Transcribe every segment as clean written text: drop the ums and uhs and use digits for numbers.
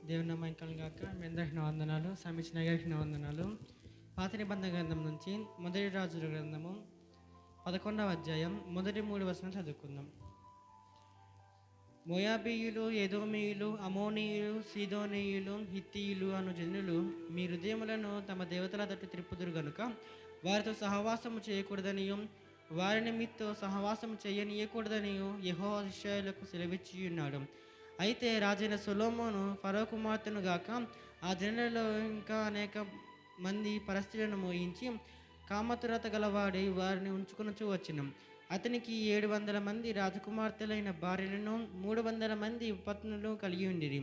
దేవుని నామం గాక. మీ అందరికీ వందనాలు. సమిచిన గారికి వందనాలు. పాత నిబంధన గ్రంథం నుంచి మొదటి రాజుల గ్రంథము 11వ అధ్యాయం మొదటి 3 వచనం చదువుకుందాం. మోయాబీయులు, ఎదోమీయులు, అమోనీయులు, సీదోనీయులు, హిత్తీయులు అను జనులు మీ హృదయములను తమ దేవతల తట్టు త్రిప్పుదురు గనుక వారితో సహవాసము చేయకూడదనియు వారి నిమిత్తం సహవాసం చేయనీయకూడదనియు యెహోవా ఇశ్రాయేలుకు సెలవిచ్చి ఉన్నాడు. అయితే రాజైన సొలొమోను ఫరో కుమార్తెను గాక ఆ జనులలో ఇంకా అనేక మంది పరస్త్రీలను మోయించి కామతురత గలవాడి వారిని ఉంచుకొనుచూ వచ్చినాం. అతనికి 700 మంది రాజకుమార్తెలైన భార్యలను 300 మంది పత్నులు కలిగి ఉండిరి.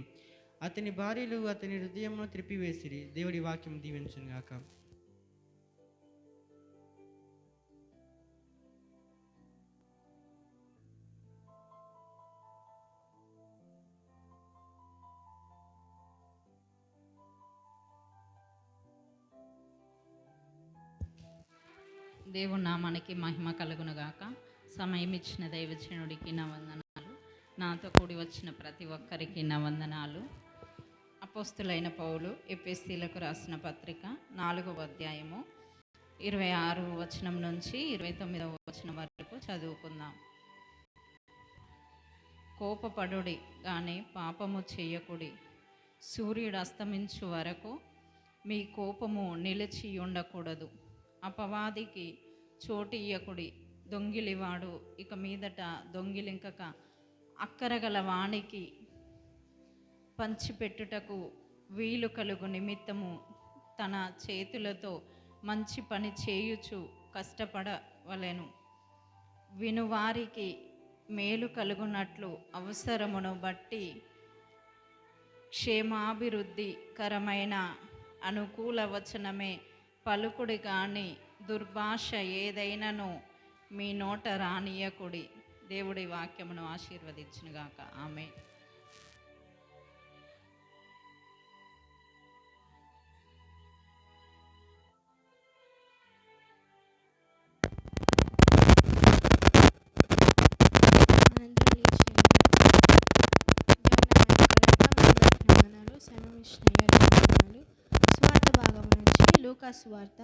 అతని భార్యలు అతని హృదయమును త్రిప్పివేసిరి. దేవుడి వాక్యం దీవించును గాక. దేవుని నామానికి మహిమ కలుగునుగాక. సమయం ఇచ్చిన దైవజనుడికి నా వందనాలు. నాతో కూడి వచ్చిన ప్రతి ఒక్కరికి నా వందనాలు. అపోస్తులైన పౌలు ఎఫెసీయులకు రాసిన పత్రిక 4వ అధ్యాయము 26వ వచనం నుంచి 29వ వచనం వరకు చదువుకుందాం. కోపపడుడి కానీ పాపము చేయకుడి. సూర్యుడు అస్తమించు వరకు మీ కోపము నిలిచి ఉండకూడదు. అపవాదికి చోటు ఇయ్యకుడి. దొంగిలివాడు ఇక మీదట దొంగిలింకక అక్కరగల వానికి పంచిపెట్టుటకు వీలు కలుగు నిమిత్తము తన చేతులతో మంచి పని చేయుచు కష్టపడవలెను. వినువారికి మేలు కలుగునట్లు అవసరమును బట్టి క్షేమాభివృద్ధికరమైన అనుకూల వచనమే పలుకుడి కానీ దుర్భాష ఏదైనాను మీ నోట రానియకుడి. దేవుడి వాక్యమును ఆశీర్వదించునుగాక. ఆమేన్. స్వార్థ భాగం నుంచి లూకా సువార్త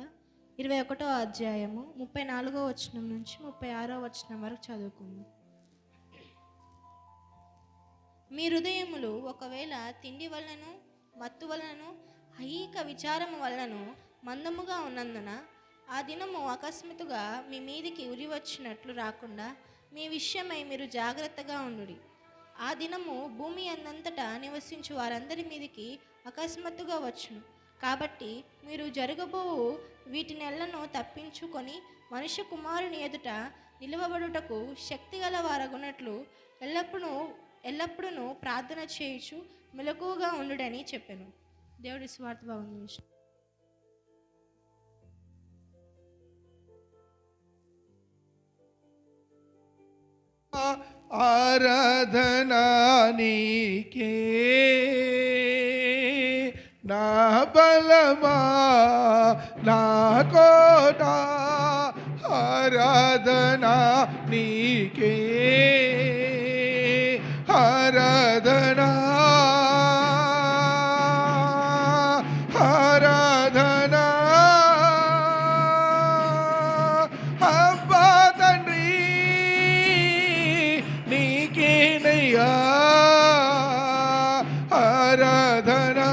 21వ అధ్యాయము 34వ వచనం నుంచి 36వ వచనం వరకు చదువుకుందాం. మీ హృదయములు ఒకవేళ తిండి వలనను మత్తు వలనను ఐహిక విచారము వలనను మందముగా ఉన్నందున ఆ దినము అకస్మాత్తుగా మీ మీదికి ఉరి వచ్చినట్లు రాకుండా మీ విషయమై మీరు జాగ్రత్తగా ఉండుడి. ఆ దినము భూమి అందంతటా నివసించు వారందరి మీదికి అకస్మాత్తుగా వచ్చును. కాబట్టి మీరు జరగబోవు వీటినెల్లను తప్పించుకొని మనుష్య కుమారుని ఎదుట నిలువబడుటకు శక్తిగల వారగునట్లు ఎల్లప్పుడూ ప్రార్థన చేయుచు మెలకువగా ఉండుడని చెప్పాను. దేవుడి స్వార్థ భావం నుంచి ఆరాధనా నీకే నా బలమా నా కోటా ఆరాధనా నీకే ఆరాధనా ఆరాధనా అబ్బా తండ్రి నీకేనయ్యా ఆరాధనా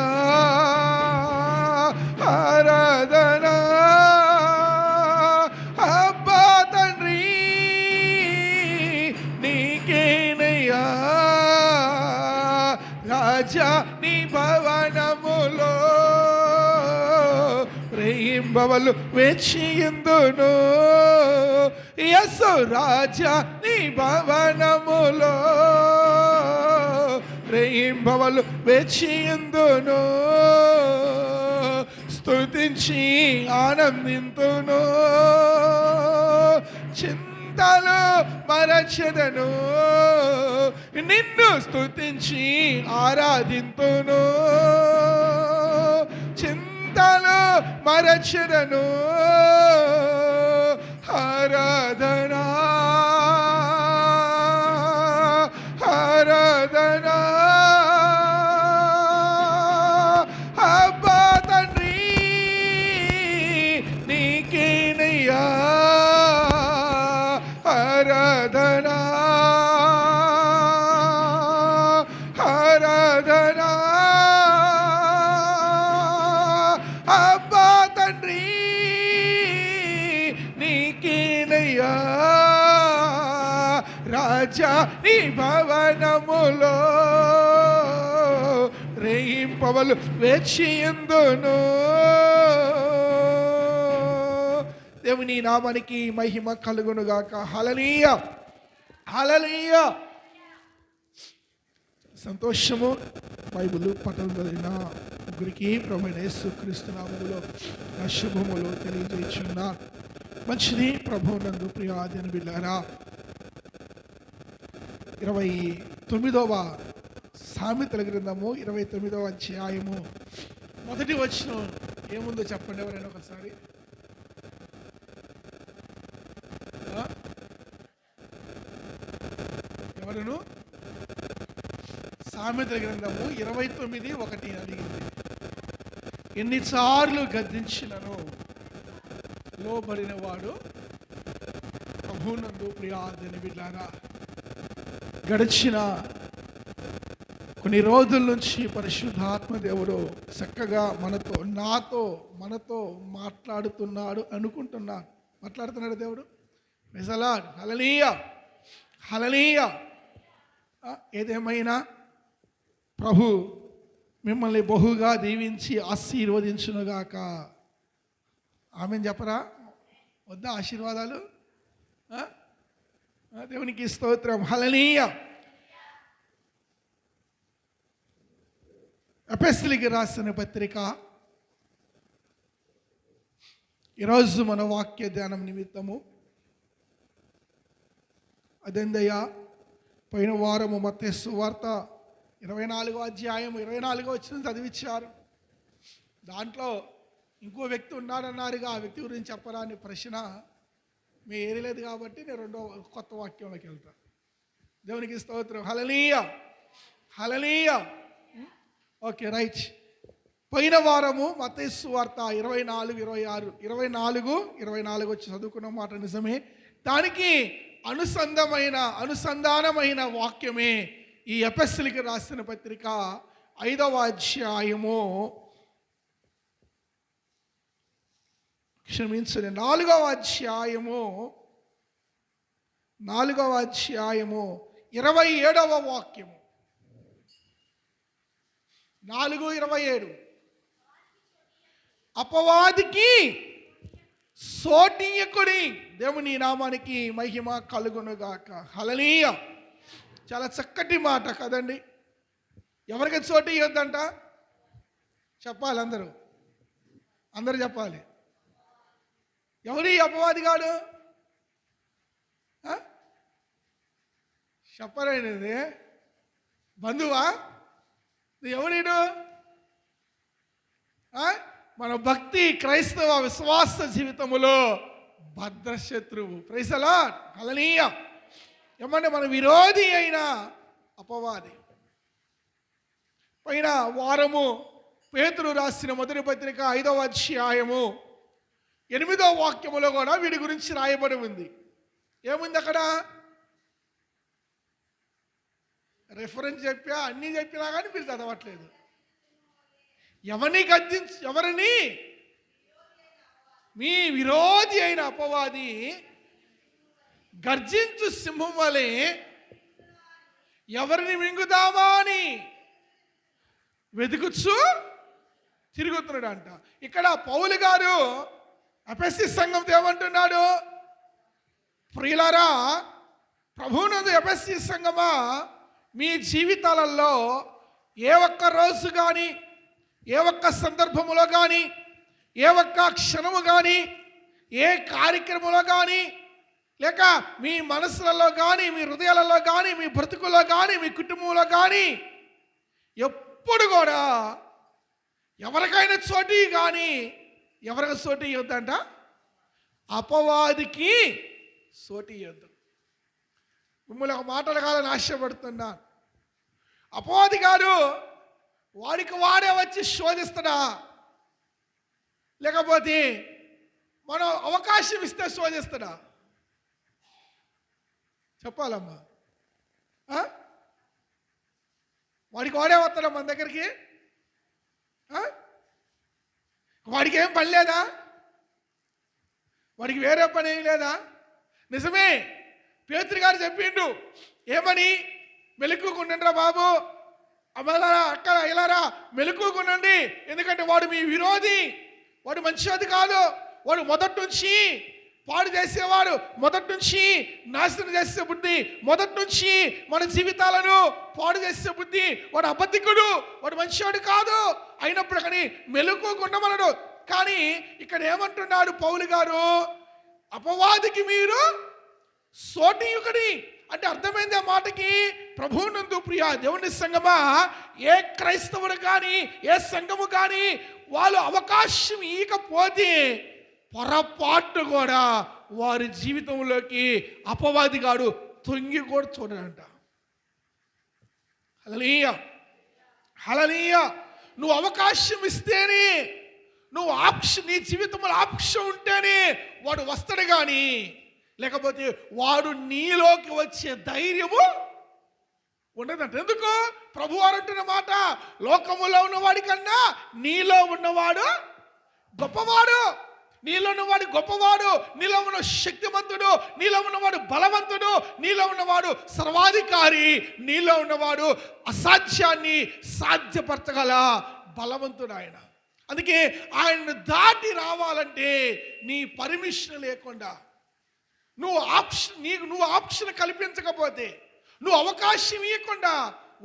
ఆరాధనా అబ్బా తండ్రి నీకేనయ్యా రాజా నీ భవనములో ప్రేయింబవలు వేచియుందును. యస్సు రాజా నీ భవనములో ప్రేయింబవలు వేచియుందును. స్తుతించి ఆనందింతును. చింతలు మరచెదను నిన్ను స్తుతించి ఆరాధింతును. చింతలు మరచెదను ఆరాధనా ఆరాధనా రాజా నీ భవనములో రేయింపవలు వేచియుందును. దేవుని నామానికి మహిమ కలుగునుగాక. హల్లెలూయా, హల్లెలూయా. సంతోషము. బైబిల్ పఠనం చదివిన ముగ్గురికి ప్రభువైన యేసుక్రీస్తు నామములో నా శుభములు తెలియజేయుచున్నా. మంచిది ప్రభువునందు ప్రియాదిన బిడ్డలారా, 29వ సామెతల గ్రంథము 29వ అధ్యాయము మొదటి వచనం ఏముందో చెప్పండి ఎవరైనా ఒకసారి. ఎవరును? సామెతల గ్రంథము 29:1 అడిగింది. ఎన్నిసార్లు గద్దించినను లోబడిన వాడు ప్రభువునందు ప్రియాదిన బిడ్డలారా, గడిచిన కొన్ని రోజుల నుంచి పరిశుద్ధాత్మ దేవుడు చక్కగా మనతో మాట్లాడుతున్నాడు అనుకుంటున్నాను. మాట్లాడుతున్నాడు దేవుడు. Praise the lord. Hallelujah, hallelujah. ఏదేమైనా ప్రభు మిమ్మల్ని బహుగా దీవించి ఆశీర్వదించునుగాక. ఆమెను చెప్పరా? వద్దా ఆశీర్వాదాలు? దేవునికి స్తోత్రం. హల్లెలూయా. ఎఫెసీయులకు రాసిన పత్రిక ఈరోజు మన వాక్య ధ్యానం నిమిత్తము అదెందయ్యా పోయిన వారము మత్తయి సువార్త 24వ అధ్యాయం 24వ వచనం చదివించారు. దాంట్లో ఇంకో వ్యక్తి ఉన్నాడన్నారుగా, ఆ వ్యక్తి గురించి చెప్పరా అని ప్రశ్న మీ ఏరియలేదు కాబట్టి నేను రెండో కొత్త వాక్యంలోకి వెళ్తాను. దేవునికి స్తోత్రం. Hallelujah, hallelujah. Okay, right. పోయిన వారము మత్తయి సువార్త 24 వచ్చి చదువుకున్న మాట నిజమే. దానికి అనుసంధానమైన వాక్యమే ఈ ఎఫెసీయులకు రాసిన పత్రిక 5వ అధ్యాయము, క్షమించండి 4వ అధ్యాయము 27వ వాక్యము. 4:27 అపవాదికి సోటియకుడి. దేవుని నామానికి మహిమ కలుగునుగాక. హల్లెలూయా. చాలా చక్కటి మాట కదండి. ఎవరికి చోటు ఇవ్వద్దంట? చెప్పాలి అందరూ చెప్పాలి. ఎవరి అపవాది గాడు? చెప్పలేనిది బంధువా? ఎవరీడు? మన భక్తి క్రైస్తవ విశ్వాస జీవితములో భద్రశత్రువు. Praise the lord. హల్లెలూయా. ఏమంటే మన విరోధి అయిన అపవాది. పైన వారము పేతురు రాసిన మొదటి పత్రిక 5వ అధ్యాయము 8వ వాక్యములో కూడా వీడి గురించి రాయబడి ఉంది. ఏముంది అక్కడ? రెఫరెన్స్ చెప్పా, అన్నీ చెప్పినా కానీ మీరు చదవట్లేదు. ఎవరిని? మీ విరోధి అయిన అపవాది గర్జించు సింహం వలె ఎవరిని మింగుదామా అని వెతుకుచు తిరుగుతున్నాడు అంట. ఇక్కడ పౌలు గారు ఎఫెసీ సంఘంతో ఏమంటున్నాడు? ప్రియులారా, ప్రభువునందు ఎఫెసీ సంఘమా, మీ జీవితాలలో ఏ ఒక్క రోజు కానీ, ఏ ఒక్క సందర్భములో కానీ, ఏ ఒక్క క్షణము కానీ, ఏ కార్యక్రమంలో కానీ, లేక మీ మనసులలో కానీ, మీ హృదయాలలో కానీ, మీ బ్రతుకుల్లో కానీ, మీ కుటుంబంలో కానీ ఎప్పుడు కూడా ఎవరికైనా చోటి కానీ ఎవరికి చోటు ఇవ్వద్దంట? అపవాదికి చోటు ఇవ్వద్దు. మిమ్మల్ని ఒక మాటలు కాదని ఆశపడుతున్నా. అపవాది గారు వాడికి వాడే వచ్చి శోధిస్తాడా, లేకపోతే మనం అవకాశం ఇస్తే శోధిస్తాడా? చెప్పాలమ్మా. వాడికి వాడే వస్తాడా మన దగ్గరికి? వాడికి ఏం పని లేదా? వాడికి వేరే పని ఏం లేదా? నిజమే, పేతురు గారు చెప్పిండు ఏమని, మెలకుకుండండిరా బాబు, అమ్మలారా అక్క ఇలారా మెలకుకుండండి, ఎందుకంటే వాడు మీ విరోధి, వాడు మంచిది కాదు, వాడు మొదటి నుంచి పాడు చేసేవాడు, మొదటి నుంచి నాశనం చేసే బుద్ధి, మొదటి నుంచి మన జీవితాలను పాడు చేసే బుద్ధి, వాడు అబద్ధికుడు, వాడు మంచివాడు కాదు. అయినప్పుడు కానీ మెలకుకుండమనడు. కానీ ఇక్కడ ఏమంటున్నాడు పౌలు గారు, అపవాదికి మీరు సోటియుకుడి అంటే అర్థమైంది ఆ మాటకి. ప్రభువునందు ప్రియ దేవుని సంగమా, ఏ క్రైస్తవుడు కానీ ఏ సంఘము కానీ వాళ్ళు అవకాశం ఇవ్వకపోతే పొరపాటు కూడా వారి జీవితంలోకి అపవాదిగాడు తొంగి కూడా చూడడంట. హల్లెలూయా, హల్లెలూయా. నువ్వు అవకాశం ఇస్తేనే, నువ్వు నీ జీవితంలో ఆప్షన్ ఉంటేనే వాడు వస్తాడు, కానీ లేకపోతే వాడు నీలోకి వచ్చే ధైర్యము ఉండదంట. ఎందుకు? ప్రభువారు అంటున్న మాట, లోకములో ఉన్నవాడి కన్నా నీలో ఉన్నవాడు గొప్పవాడు, నీలో ఉన్నవాడు గొప్పవాడు, నీలో ఉన్న శక్తిమంతుడు, నీలో ఉన్నవాడు బలవంతుడు, నీలో ఉన్నవాడు సర్వాధికారి, నీలో ఉన్నవాడు అసాధ్యాన్ని సాధ్యపరచగల బలవంతుడు ఆయన. అందుకే ఆయన్ని దాటి రావాలంటే నీ పర్మిషన్ లేకుండా, నువ్వు ఆప్షన్ కల్పించకపోతే, నువ్వు అవకాశం ఇవ్వకుండా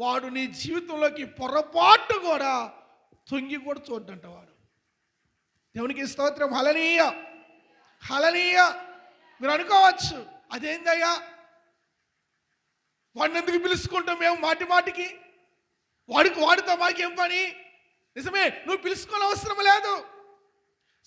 వాడు నీ జీవితంలోకి పొరపాటు కూడా తొంగి కూడా చూడంట వాడు. దేవునికి స్తోత్రం. హల్లెలూయా, హల్లెలూయా. మీరు అనుకోవచ్చు, అదేందయ్యా వాడిని ఎందుకు పిలుచుకుంటాం మేము మాటి మాటికి, వాడితో మాకేం పని? నిజమే, నువ్వు పిలుచుకోని అవసరం లేదు.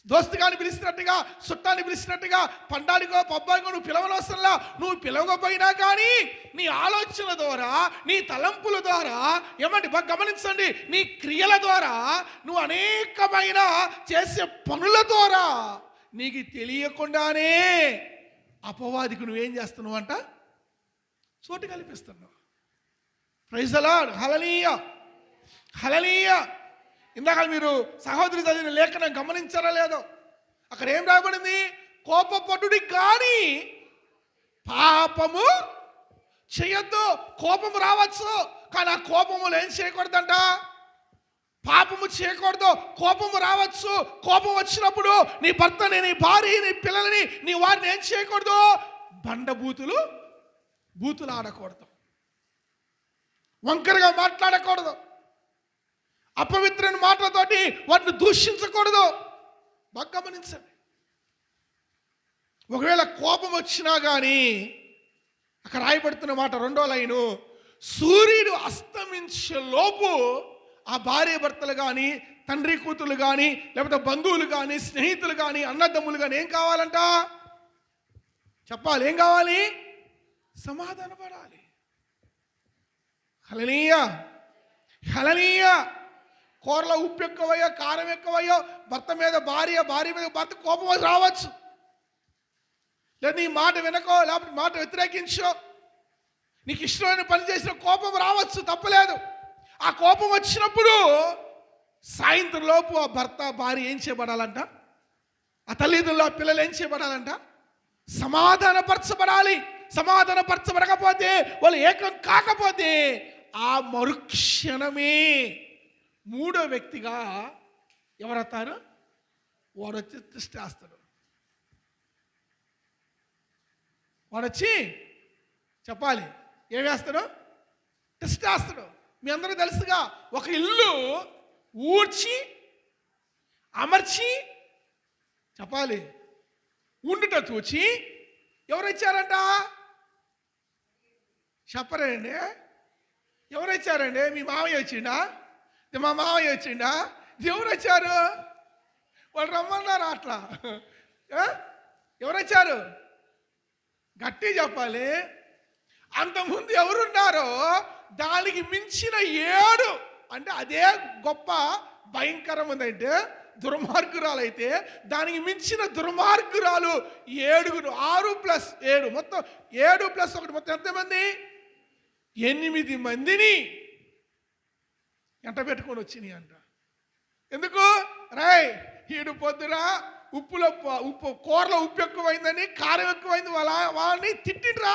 దోస్తుగాని పిలిచినట్టుగా, చుట్టాన్ని పిలిచినట్టుగా, పండానికో పబ్బానికో నువ్వు పిలవనవసరంలా. నువ్వు పిలవకపోయినా కానీ నీ ఆలోచన ద్వారా, నీ తలంపుల ద్వారా, ఏమంటే బాగా గమనించండి, నీ క్రియల ద్వారా, నువ్వు అనేకమైన చేసే పనుల ద్వారా నీకు తెలియకుండానే అపవాదికి నువ్వేం చేస్తున్నావు అంట, చోటు కల్పిస్తున్నావు. Praise the lord. Hallelujah, hallelujah. ఇందాక మీరు సహోదరి చదివిన లేఖనం గమనించారా లేదో? అక్కడ ఏం రాయబడింది? కోపపడుడి కానీ పాపము చేయొద్దు. కోపము రావచ్చు, కానీ ఆ కోపములు ఏం చేయకూడదంట, పాపము చేయకూడదు. కోపము రావచ్చు, కోపం వచ్చినప్పుడు నీ భర్తని, నీ భార్య, నీ పిల్లలని, నీ వారిని ఏం చేయకూడదు, బూతులు ఆడకూడదు, వంకరగా మాట్లాడకూడదు, అపవిత్రమైన మాటలతోటి వాటిని దూషించకూడదు. బాగా గమనించండి. ఒకవేళ కోపం వచ్చినా కానీ అక్కడ రాయబడుతున్న మాట 2వ లైను, సూర్యుడు అస్తమించే లోపు ఆ భార్య భర్తలు కానీ, తండ్రి కూతురు కానీ, లేకపోతే బంధువులు కానీ, స్నేహితులు కానీ, అన్నదమ్ములు కానీ ఏం కావాలంట చెప్పాలి. ఏం కావాలి? సమాధాన పడాలి. హల్లెలూయా, హల్లెలూయా. కూరలో ఉప్పు ఎక్కువయ్యో, కారం ఎక్కువయ్యో, భర్త మీద భార్య, భార్య మీద భర్త కోపం రావచ్చు. లేదా నీ మాట వినకో, లేకపోతే మాట వ్యతిరేకించో, నీకు ఇష్టమైన పని చేసిన కోపం రావచ్చు, తప్పలేదు. ఆ కోపం వచ్చినప్పుడు సాయంత్రం లోపు ఆ భర్త, భార్య ఏం చేయబడాలంట, ఆ తల్లిదండ్రులు, ఆ పిల్లలు ఏం చేయబడాలంట, సమాధానపరచబడాలి. సమాధానపరచబడకపోతే, వాళ్ళు ఏకం కాకపోతే ఆ మరుక్షణమే 3వ వ్యక్తిగా ఎవరవుతారు? వాడు వచ్చి తిష్టేస్తాడు. వాడు వచ్చి చెప్పాలి ఏం వేస్తాడు? తిష్టేస్తాడు. మీ అందరూ తెలుసుగా, ఒక ఇల్లు ఊడ్చి అమర్చి చెప్పాలి ఉండుట చూచి ఎవరు ఇచ్చారంట? చెప్పరండి. ఎవరు ఇచ్చారండి? మీ మామయ్య వచ్చిండా? మా మామయ్య వచ్చిండా? ఎవరు వచ్చారు? వాళ్ళు రమ్మన్నారు అట్లా. ఎవరు వచ్చారు? గట్టి చెప్పాలి. అంతకుముందు ఎవరున్నారో దానికి మించిన 7, అంటే అదే గొప్ప భయంకరం ఉందంటే దుర్మార్గురాలు అయితే దానికి మించిన దుర్మార్గురాలు 7, 6 + 7, మొత్తం 7 + 1 మొత్తం ఎంతమంది? 8 మందిని ఎంట పెట్టుకొని వచ్చినాయి అంట. ఎందుకు? రాయ్ ఈడు పొద్దున కూరలో ఉప్పు ఎక్కువైందని, కారం ఎక్కువైంది వాళ్ళని తిట్టిండ్రా.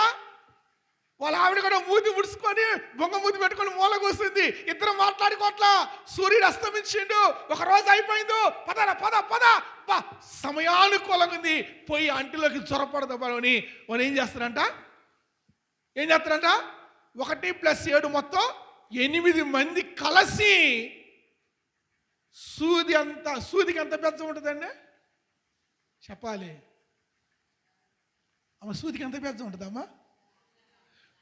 వాళ్ళ ఆవిడ కూడా మూతి ముడుచుకొని బొంగ మూతి పెట్టుకొని మూల కూస్తుంది. ఇద్దరు మాట్లాడుకోవట్లా. సూర్యుడు అస్తమించిండు, ఒక రోజు అయిపోయిందో, పదరా పద పద బా సమయానుకూలంగా ఉంది. పోయి అంటిలోకి చొరపడదామని వాళ్ళు ఏం చేస్తారంట 1+7 మొత్తం 8 మంది కలిసి సూదికి ఎంత బెజ్జం ఉంటుందండి చెప్పాలి. అమ్మ సూదికి ఎంత బెజ్జం ఉంటుందమ్మా?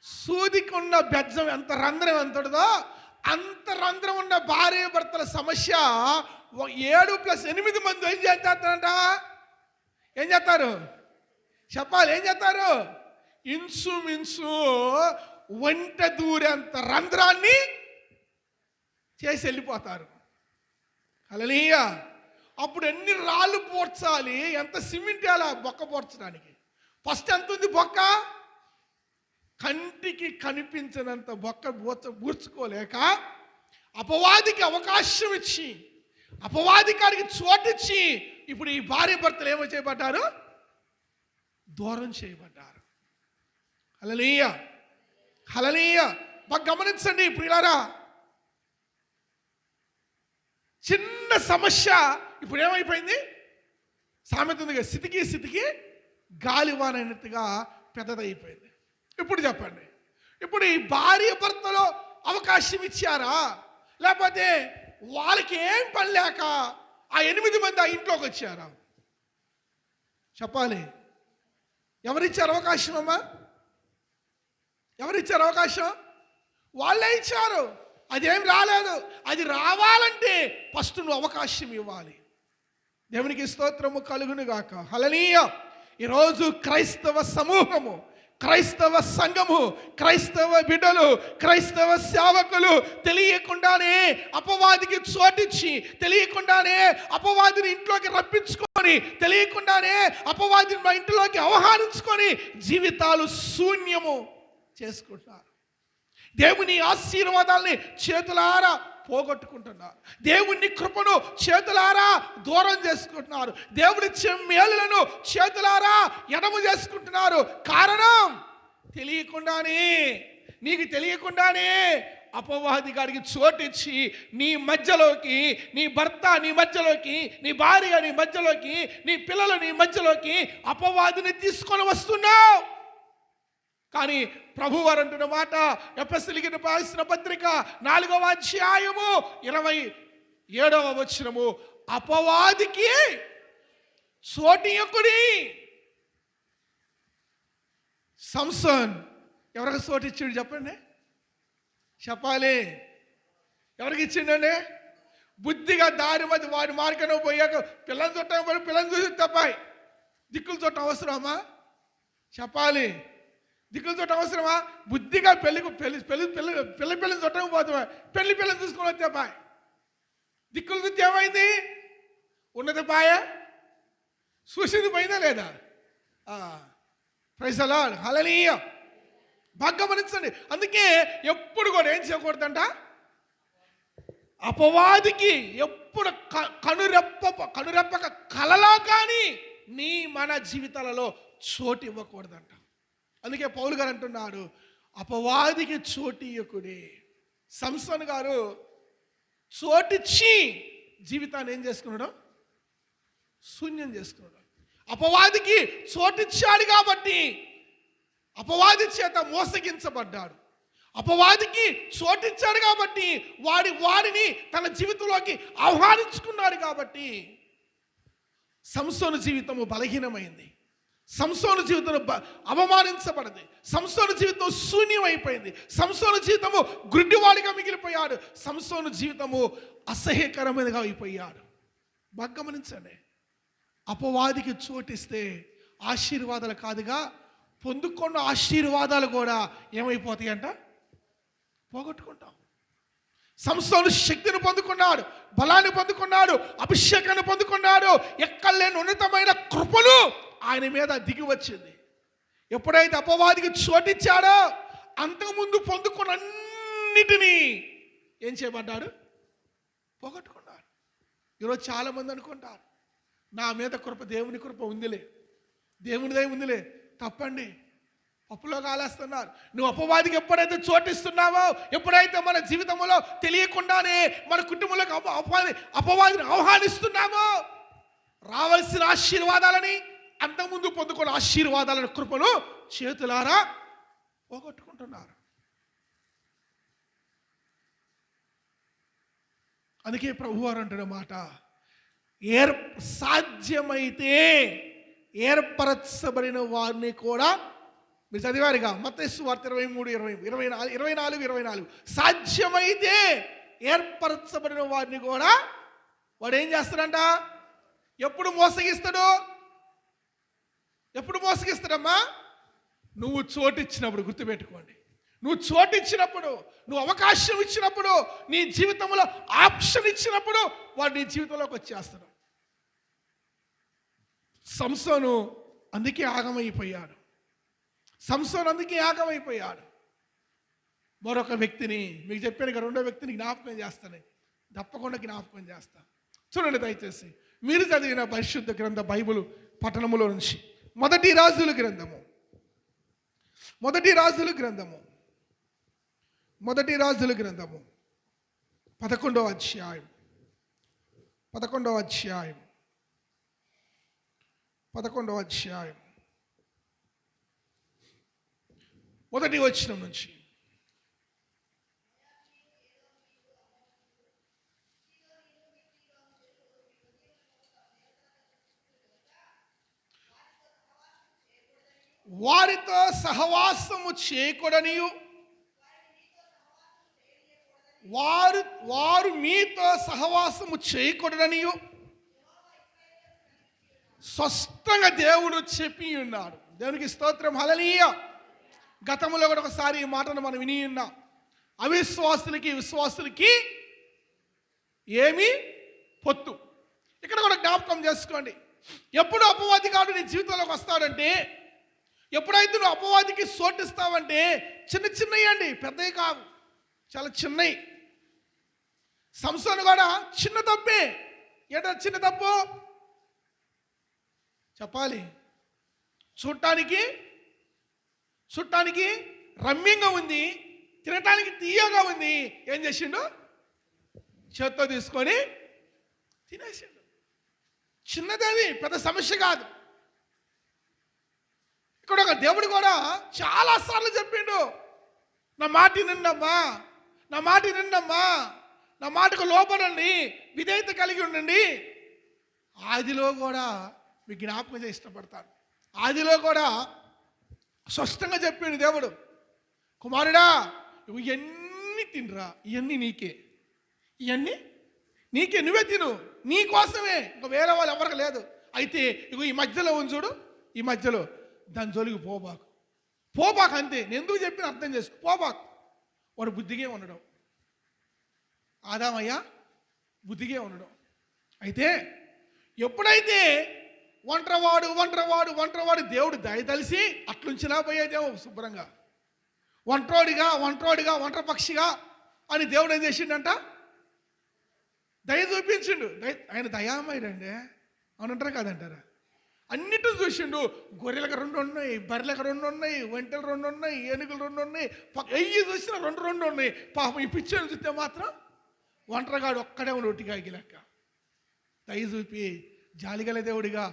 సూదికి ఉన్న బెజ్జం ఎంత రంధ్రం ఎంత ఉంటుందో అంత రంధ్రం ఉన్న భార్య భర్తల సమస్య 7+8 మంది ఏం చేస్తారంట? ఏం చేస్తారు చెప్పాలి? ఏం చేస్తారు? ఇన్సుమిన్సు వంట దూరేంత రంధ్రాన్ని చేసి వెళ్ళిపోతారు. హల్లెలూయా. అప్పుడు ఎన్ని రాళ్ళు పోడ్చాలి, ఎంత సిమెంట్ వేయాలి బొక్క పోడ్చడానికి? ఫస్ట్ ఎంత ఉంది బొక్క? కంటికి కనిపించినంత బొక్క బూర్చుకోలేక అపవాదికి అవకాశం ఇచ్చి, అపవాదికానికి చోటిచ్చి ఇప్పుడు ఈ భార్య భర్తలు ఏమో చేయబడ్డారు? దూరం చేయబడ్డారు. హల్లెలూయా, హల్లెలూయా. బాగా గమనించండి ప్రియులారా, చిన్న సమస్య ఇప్పుడు ఏమైపోయింది? సామెత ఉంది కదా, స్థితికి గాలివానైనట్టుగా పెద్దదైపోయింది. ఇప్పుడు చెప్పండి, ఇప్పుడు ఈ భార్య భర్తలో అవకాశం ఇచ్చారా, లేకపోతే వాళ్ళకి ఏం పని లేక ఆ 8 మంది ఆ ఇంట్లోకి వచ్చారా? చెప్పాలి. ఎవరిచ్చారు అవకాశం అమ్మా? ఎవరిచ్చారు అవకాశం? వాళ్ళే ఇచ్చారు. అదేం రాలేదు. అది రావాలంటే ఫస్ట్ నువ్వు అవకాశం ఇవ్వాలి. దేవునికి స్తోత్రము కలుగును గాక. హల్లెలూయా. ఈరోజు క్రైస్తవ సమూహము, క్రైస్తవ సంఘము, క్రైస్తవ బిడ్డలు, క్రైస్తవ సేవకులు తెలియకుండానే అపవాదికి చోటిచ్చి, తెలియకుండానే అపవాదిని ఇంట్లోకి రప్పించుకొని, తెలియకుండానే అపవాదిని మా ఇంట్లోకి ఆహ్వానించుకొని జీవితాలు శూన్యము చేసుకుంటున్నారు. దేవుని ఆశీర్వాదాలని చేతులారా పోగొట్టుకుంటున్నారు. దేవుని కృపను చేతులారా దూరం చేసుకుంటున్నారు. దేవుడిచ్చే మేలులను చేతులారా ఎడము చేసుకుంటున్నారు. కారణం తెలియకుండానే, నీకు తెలియకుండానే అపవాది గారికి చోటిచ్చి నీ మధ్యలోకి, నీ భర్త నీ మధ్యలోకి, నీ భార్య నీ మధ్యలోకి, నీ పిల్లలు నీ మధ్యలోకి అపవాదిని తీసుకొని వస్తున్నావు. కానీ ప్రభు వారు అంటున్న మాట, ఎఫెసీయులకు రాసిన పత్రిక 4వ అధ్యాయము 27వ వచనము, అపవాదికి చోటియకుడి. సంసోన్ ఎవరికి చోటు ఇచ్చాడు చెప్పండి? చెప్పాలి. ఎవరికి ఇచ్చిండండి? బుద్ధిగా దారి మధ్య వాడి మార్గంలో పోయాక పిల్లలు చుట్టం పోయి పిల్లలు చూసి తప్పాయి. దిక్కులు చుట్టం అవసరమా? చెప్పాలి. దిక్కులు చుట్టం అవసరమా? బుద్ధిగా పిల్లని చుట్టం పోతామా? పిల్లని చూసుకొని వస్తే పాయ్. దిక్కులు చూస్తే ఏమైంది? ఉన్నది పాయ, చూసింది పోయిందా లేదా? Praise the lord. హల్లెలూయా. బాగా గమనించండి. అందుకే ఎప్పుడు కూడా ఏం చేయకూడదంట? అపవాదికి ఎప్పుడు కనురెప్పక కలలో కానీ మన జీవితాలలో చోటు ఇవ్వకూడదంట. అందుకే పౌలు గారు అంటున్నాడు, అపవాదికి చోటు ఇయ్యకుడి. సంసోన్ గారు చోటిచ్చి జీవితాన్ని ఏం చేసుకున్నాడు? శూన్యం చేసుకున్నాడు. అపవాదికి చోటిచ్చాడు కాబట్టి అపవాది చేత మోసగించబడ్డాడు. అపవాదికి చోటిచ్చాడు కాబట్టి వాడిని తన జీవితంలోకి ఆహ్వానించుకున్నాడు కాబట్టి సంసోను జీవితము బలహీనమైంది. సంసోను జీవితం అవమానించబడింది. సంసోను జీవితం శూన్యమైపోయింది. సంసోను జీవితము గుడ్డివాడిగా మిగిలిపోయాడు. సంసోను జీవితము అసహ్యకరమైనగా అయిపోయాడు. బాగా గమనించండి. అపవాదికి చోటిస్తే ఆశీర్వాదాలు కాదుగా, పొందుకున్న ఆశీర్వాదాలు కూడా ఏమైపోతాయి అంట? పోగొట్టుకుంటాం. సంసోను శక్తిని పొందుకున్నాడు, బలాన్ని పొందుకున్నాడు, అభిషేకాన్ని పొందుకున్నాడు. ఎక్కడలేని ఉన్నతమైన కృపను ఆయన మీద దిగి వచ్చింది. ఎప్పుడైతే అపవాదికి చోటిచ్చాడో అంతకుముందు పొందుకున్న అన్నిటినీ ఏం చేయబడ్డాడు? పోగొట్టుకున్నాడు. ఈరోజు చాలామంది అనుకుంటారు, నా మీద కృప, దేవుని కృప ఉందిలే, దేవుని దయ ఉందిలే. తప్పండి, పప్పులో కాలేస్తున్నారు. నువ్వు అపవాదికి ఎప్పుడైతే చోటిస్తున్నావో, ఎప్పుడైతే మన జీవితంలో తెలియకుండానే మన కుటుంబంలోకి అపవాదిని ఆహ్వానిస్తున్నామో, రావాల్సిన ఆశీర్వాదాలని, అంతకుముందు పొందుకున్న ఆశీర్వాదాలను, కృపను చేతులారా పోగొట్టుకుంటున్నారు. అందుకే ప్రభువారు అంటున్న మాట, సాధ్యమైతే ఏర్పరచబడిన వారిని కూడా, మీరు చదివారుగా మత్తయి సువార్త 23:24 సాధ్యమైతే ఏర్పరచబడిన వారిని కూడా వాడు ఏం చేస్తాడంట? ఎప్పుడు మోసగిస్తాడమ్మా? నువ్వు చోటిచ్చినప్పుడు. గుర్తుపెట్టుకోండి, నువ్వు చోటిచ్చినప్పుడు, నువ్వు అవకాశం ఇచ్చినప్పుడు, నీ జీవితంలో ఆప్షన్ ఇచ్చినప్పుడు వాడు నీ జీవితంలోకి వచ్చేస్తాడు. సంసోను అందుకే ఆగమైపోయాడు. మరొక వ్యక్తిని మీకు చెప్పాను, రెండో వ్యక్తిని జ్ఞాపకం చేస్తాను, తప్పకుండా జ్ఞాపకం చేస్తా. చూడండి దయచేసి, మీరు చదివిన పరిశుద్ధ గ్రంథ బైబిల్ పట్టణములో నుంచి మొదటి రాజుల గ్రంథము 11వ అధ్యాయం 11వ అధ్యాయం మొదటి వచనం నుంచి. వారితో సహవాసము చేయకూడనియు, వారు మీతో సహవాసము చేయకూడదనియు స్పష్టంగా దేవుడు చెప్పి ఉన్నాడు. దేవునికి స్తోత్రం, హల్లెలూయా. గతంలో కూడా ఒకసారి ఈ మాటను మనం విని ఉన్నాం. అవిశ్వాసులకి విశ్వాసులకి ఏమి పొత్తు. ఇక్కడ కూడా జ్ఞాపకం చేసుకోండి, ఎప్పుడు అపవాదిగాడు నీ జీవితంలోకి వస్తాడంటే, ఎప్పుడైతే నువ్వు అపవాదికి సోటిస్తావంటే, చిన్నవి అండి, పెద్దవి కావు, చాలా చిన్నవి. సంసోను కూడా చిన్న తప్పే. ఏంటో చిన్న తప్పు చెప్పాలి. చూడటానికి రమ్యంగా ఉంది, తినటానికి తీయగా ఉంది. ఏం చేసిండు? చేత్తో తీసుకొని తినేసిండు. చిన్నది, అది పెద్ద సమస్య కాదు. ఇక్కడ ఒక దేవుడు కూడా చాలాసార్లు చెప్పిండు, నా మాట వినండమ్మా, నా మాటకు లోపడండి, విధేయత కలిగి ఉండండి. ఆదిలో కూడా మీకు జ్ఞాపకం చేసి ఇష్టపడతాను. ఆదిలో కూడా స్పష్టంగా చెప్పిండు దేవుడు, కుమారుడా ఇవి ఎన్ని తినరా, ఇవన్నీ నీకే, నువ్వే తిను, నీ కోసమే, ఇంకా వేరే వాళ్ళు ఎవరికి లేదు. అయితే ఇగో ఈ మధ్యలో ఉంచుడు, ఈ మధ్యలో దాని జోలికి పోబాకు అంతే. నేను ఎందుకు చెప్పిన అర్థం చేసుకో, పోబాకు. వాడు బుద్ధిగా ఉండడం, ఆదామయ్య బుద్ధిగా ఉండడం. అయితే ఎప్పుడైతే ఒంటరివాడు దేవుడు దయదలిసి అట్లుంచినా పోయేదేమో శుభ్రంగా, ఒంటరి పక్షిగా అని దేవుడు ఏం చేసిండంట? దయ చూపించిండు. ఆయన దయామయుడండి, అవునంటారా కాదంటారా? అన్నిటిని చూసిండు. గొర్రెలకు 2 ఉన్నాయి, బర్రెలకు 2 ఉన్నాయి, ఒంటెలు 2 ఉన్నాయి, ఏనుగులు 2 ఉన్నాయి, ఎయ్యి చూసిన 2 ఉన్నాయి. పాపం ఈ పిచ్చని చూస్తే మాత్రం ఒంటరిగాడు ఒక్కడే ఉండి ఒట్టిగాకి లెక్క. దయ చూపి జాలిగల దేవుడిగా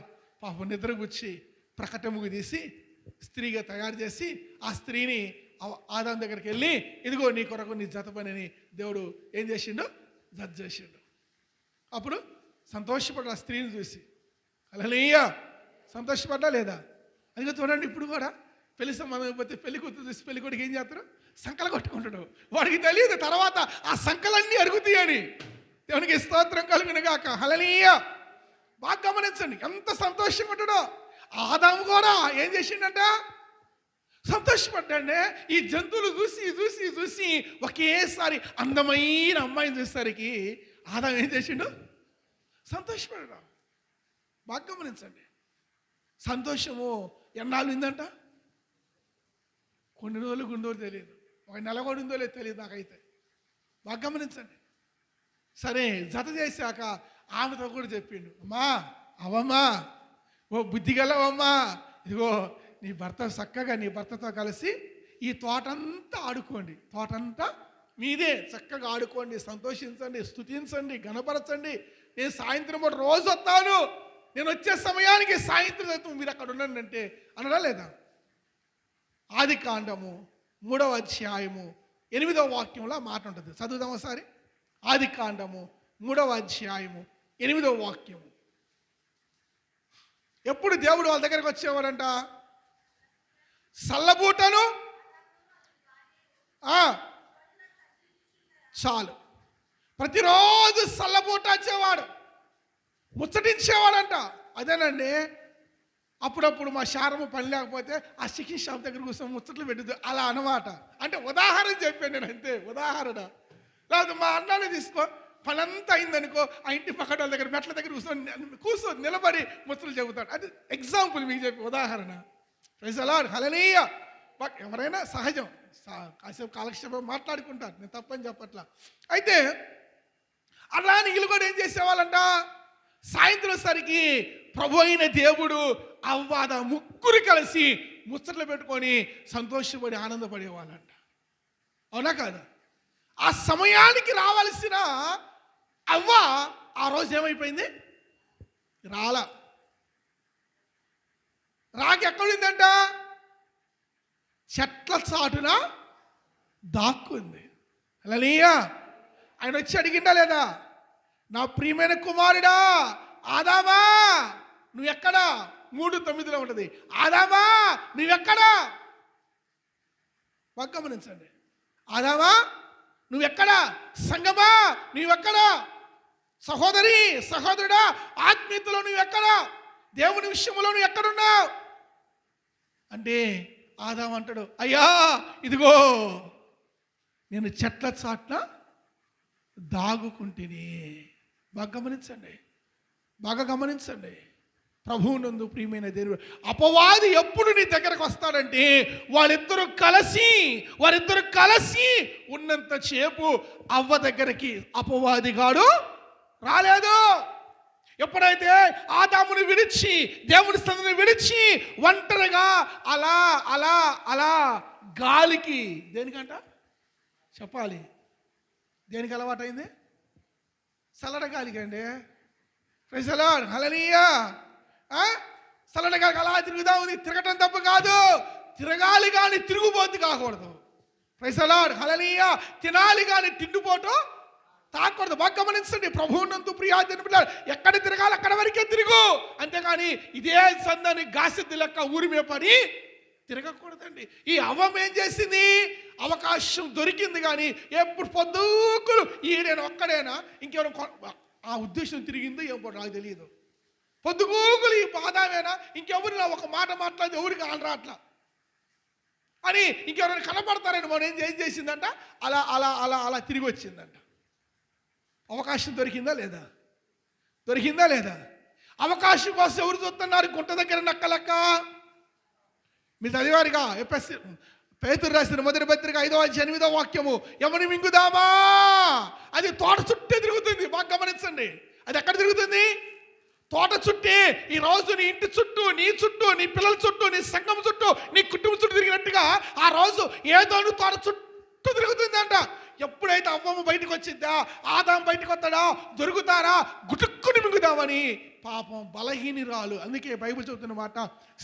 పాపం నిద్రపుచ్చి ప్రకటముగు తీసి స్త్రీగా తయారు చేసి ఆ స్త్రీని ఆదాం దగ్గరికి వెళ్ళి, ఇదిగో నీ కొరకు నీ జత పనిని దేవుడు ఏం చేసిండు? జత చేసిండు. అప్పుడు సంతోషపడ్డా ఆ స్త్రీని చూసి. హల్లెలూయా. సంతోషపడ్డా లేదా? అందుకే చూడండి, ఇప్పుడు కూడా పెళ్లి సంబంధం అయిపోతే పెళ్లి కూతురు చూసి పెళ్లి కొడుకు ఏం చేస్తాడు? సంకలు కొట్టుకుంటాడు. వాడికి తెలియదు తర్వాత ఆ సంకలన్నీ అరుగుతాయని. దేవునికి స్తోత్రం కలుగును గాక. హల్లెలూయా. బాగా గమనించండి ఎంత సంతోషంగా ఉంటాడో. ఆదాము కూడా ఏం చేసిండంట? సంతోషపడ్డాడే. ఈ జంతువులు చూసి ఒకేసారి అందమైన అమ్మాయిని చూసేసరికి ఆదాము ఏం చేసిండు? సంతోషపడ్డా. బాగా గమనించండి, సంతోషము ఎన్నాళ్ళు ఉందంట? కొన్ని రోజులు గుండో తెలియదు, ఒక నెల కూడా ఉందో లేదో తెలియదు నాకైతే. బాగా గమనించండి. సరే జత చేశాక ఆమెతో కూడా చెప్పిండు, అవమ్మా ఓ బుద్ధి గలవమ్మా, ఇదిగో నీ భర్తతో కలిసి ఈ తోటంతా ఆడుకోండి, తోటంతా మీదే, చక్కగా ఆడుకోండి, సంతోషించండి, స్తుతించండి, గణపరచండి. నేను సాయంత్రం పూట రోజు వస్తాను, నేను వచ్చే సమయానికి సాయంత్రం మీరు అక్కడ ఉండండి అంటే అనడా లేదా? ఆదికాండము 3వ అధ్యాయము 8వ వాక్యంలో మాట ఉంటుంది. చదువుదాం ఒకసారి. ఆదికాండము 3వ అధ్యాయము 8వ వాక్యము. ఎప్పుడు దేవుడు వాళ్ళ దగ్గరికి వచ్చేవాడంట? సల్లబూటను చాలు, ప్రతిరోజు సల్లబూట వచ్చేవాడు, ముచ్చటించేవాడంట. అదేనండి, అప్పుడప్పుడు మా శారము పని లేకపోతే ఆ చికెన్ షాప్ దగ్గర కూర్చొని ముచ్చట్లు పెట్టదు, అలా అన్నమాట. అంటే ఉదాహరణ చెప్పాను నేను, అంతే ఉదాహరణ. లేకపోతే మా అన్నాన్ని తీసుకో, పనంతా అయిందనుకో, ఆ ఇంటి పక్కన వాళ్ళ దగ్గర మెట్ల దగ్గర కూర్చొని నిలబడి ముచ్చట్లు చెబుతాడు. అది ఎగ్జాంపుల్ మీకు చెప్పి ఉదాహరణ. ప్రైజ్ ది లార్డ్, హల్లెలూయా. ఎవరైనా సహజం, కాసేపు కాలక్షేపం మాట్లాడుకుంటారు, నేను తప్పని చెప్పట్లా. అయితే అలా వీళ్ళు కూడా ఏం చేసేవాళ్ళంట? సాయంత్రం సరికి ప్రభు అయిన దేవుడు అవ్వాద ముగ్గురు కలిసి ముచ్చట్లు పెట్టుకొని సంతోషపడి ఆనందపడేవాళ్ళంట. అవునా కాదా? ఆ సమయానికి రావాల్సిన అవ్వ ఆ రోజు ఏమైపోయింది? రాక ఎక్కడుందంట? చెట్ల చాటున దాక్కుంది. హల్లెలూయా. ఆయన వచ్చి అడిగిండా లేదా? నా ప్రియమైన కుమారుడా ఆదామా నువ్వెక్కడా? 3:9 ఉంటుంది. ఆదామా నువ్వెక్కడా? బాగా గమనించండి. ఆదామా నువ్వెక్కడా? సంగమా నువ్వెక్కడా? సహోదరి సహోదరుడా ఆత్మీయతలో నువ్వెక్కడా? దేవుని విషయంలో నువ్వు ఎక్కడున్నావు అంటే ఆదాం అంటాడు, అయ్యా ఇదిగో నేను చెట్ల చాట్ల దాగుకుంటేనే. బాగా గమనించండి. ప్రభువునందు ప్రియమైన దేవుడు, అపవాది ఎప్పుడు నీ దగ్గరకు వస్తాడంటే వారిద్దరూ కలిసి ఉన్నంత సేపు అవ్వ దగ్గరికి అపవాదిగాడు రాలేదు. ఎప్పుడైతే ఆదాముని విడిచి దేవుని సన్నిధిని విడిచి ఒంటరిగా అలా అలా అలా గాలికి, దేనికంట చెప్పాలి, దేనికి అలవాటైంది? చల్లటి గాలికి అండి. ప్రైజ్ ది లార్డ్, హల్లెలూయా. చల్లటి గాలికి అలా తిరుగుదా ఉంది. తిరగటం తప్పు కాదు, తిరగాలి కానీ తిరుగుబోతు కాకూడదు. ప్రైజ్ ది లార్డ్, హల్లెలూయా. తినాలి కానీ తిండిపోటు తాకూడదు. బాగా గమనించండి. ప్రభువునందు ప్రియాజన బిడ్డలారా, ఎక్కడ తిరగాలి అక్కడ వరకే తిరుగు, అంతేగాని ఇదే సందని గాసిద్ది లెక్క ఊరిమే పని తిరగకూడదండి. ఈ అవ్వం ఏం చేసింది? అవకాశం దొరికింది కానీ ఎప్పుడు పొద్దుకులు ఈడేనా ఒక్కడేనా ఇంకెవరు ఆ ఉద్దేశం తిరిగిందో ఏమో నాకు తెలియదు. పొద్దుగూకులు ఈ బాధామేనా ఇంకెవరు ఒక మాట మాట్లాడి ఎవరికి ఆనరా అట్లా అని ఇంకెవరైనా కనపడతారని మనం ఏం చేసిందంట? అలా అలా అలా అలా తిరిగి వచ్చిందంట. అవకాశం దొరికిందా లేదా? అవకాశం కోసం ఎవరు చూస్తున్నారు? గుంట దగ్గర నక్కలక్క. మీరు చదివారుగా పేతురు రాసిన 1వ పత్రిక 5వ అధ్యాయం 8వ వాక్యము, ఎవరిని మింగుదామా? అది తోట చుట్టే తిరుగుతుంది. బాగా గమనించండి. అది ఎక్కడ తిరుగుతుంది? తోట చుట్టే. ఈ రోజు నీ ఇంటి చుట్టూ, నీ చుట్టూ, నీ పిల్లల చుట్టూ, నీ సంఘం చుట్టూ, నీ కుటుంబం చుట్టూ తిరిగినట్టుగా ఆ రోజు ఏదో తోట చుట్టూ తిరుగుతుందంట. ఎప్పుడైతే అవ్వము బయటకు వచ్చిద్దా, ఆదాం బయటకు వస్తాడా, దొరుకుతారా, గుటుక్కుని మింగుదామని పాపం బలహీనురాలు. అందుకే బైబిల్ చెబుతున్న మాట,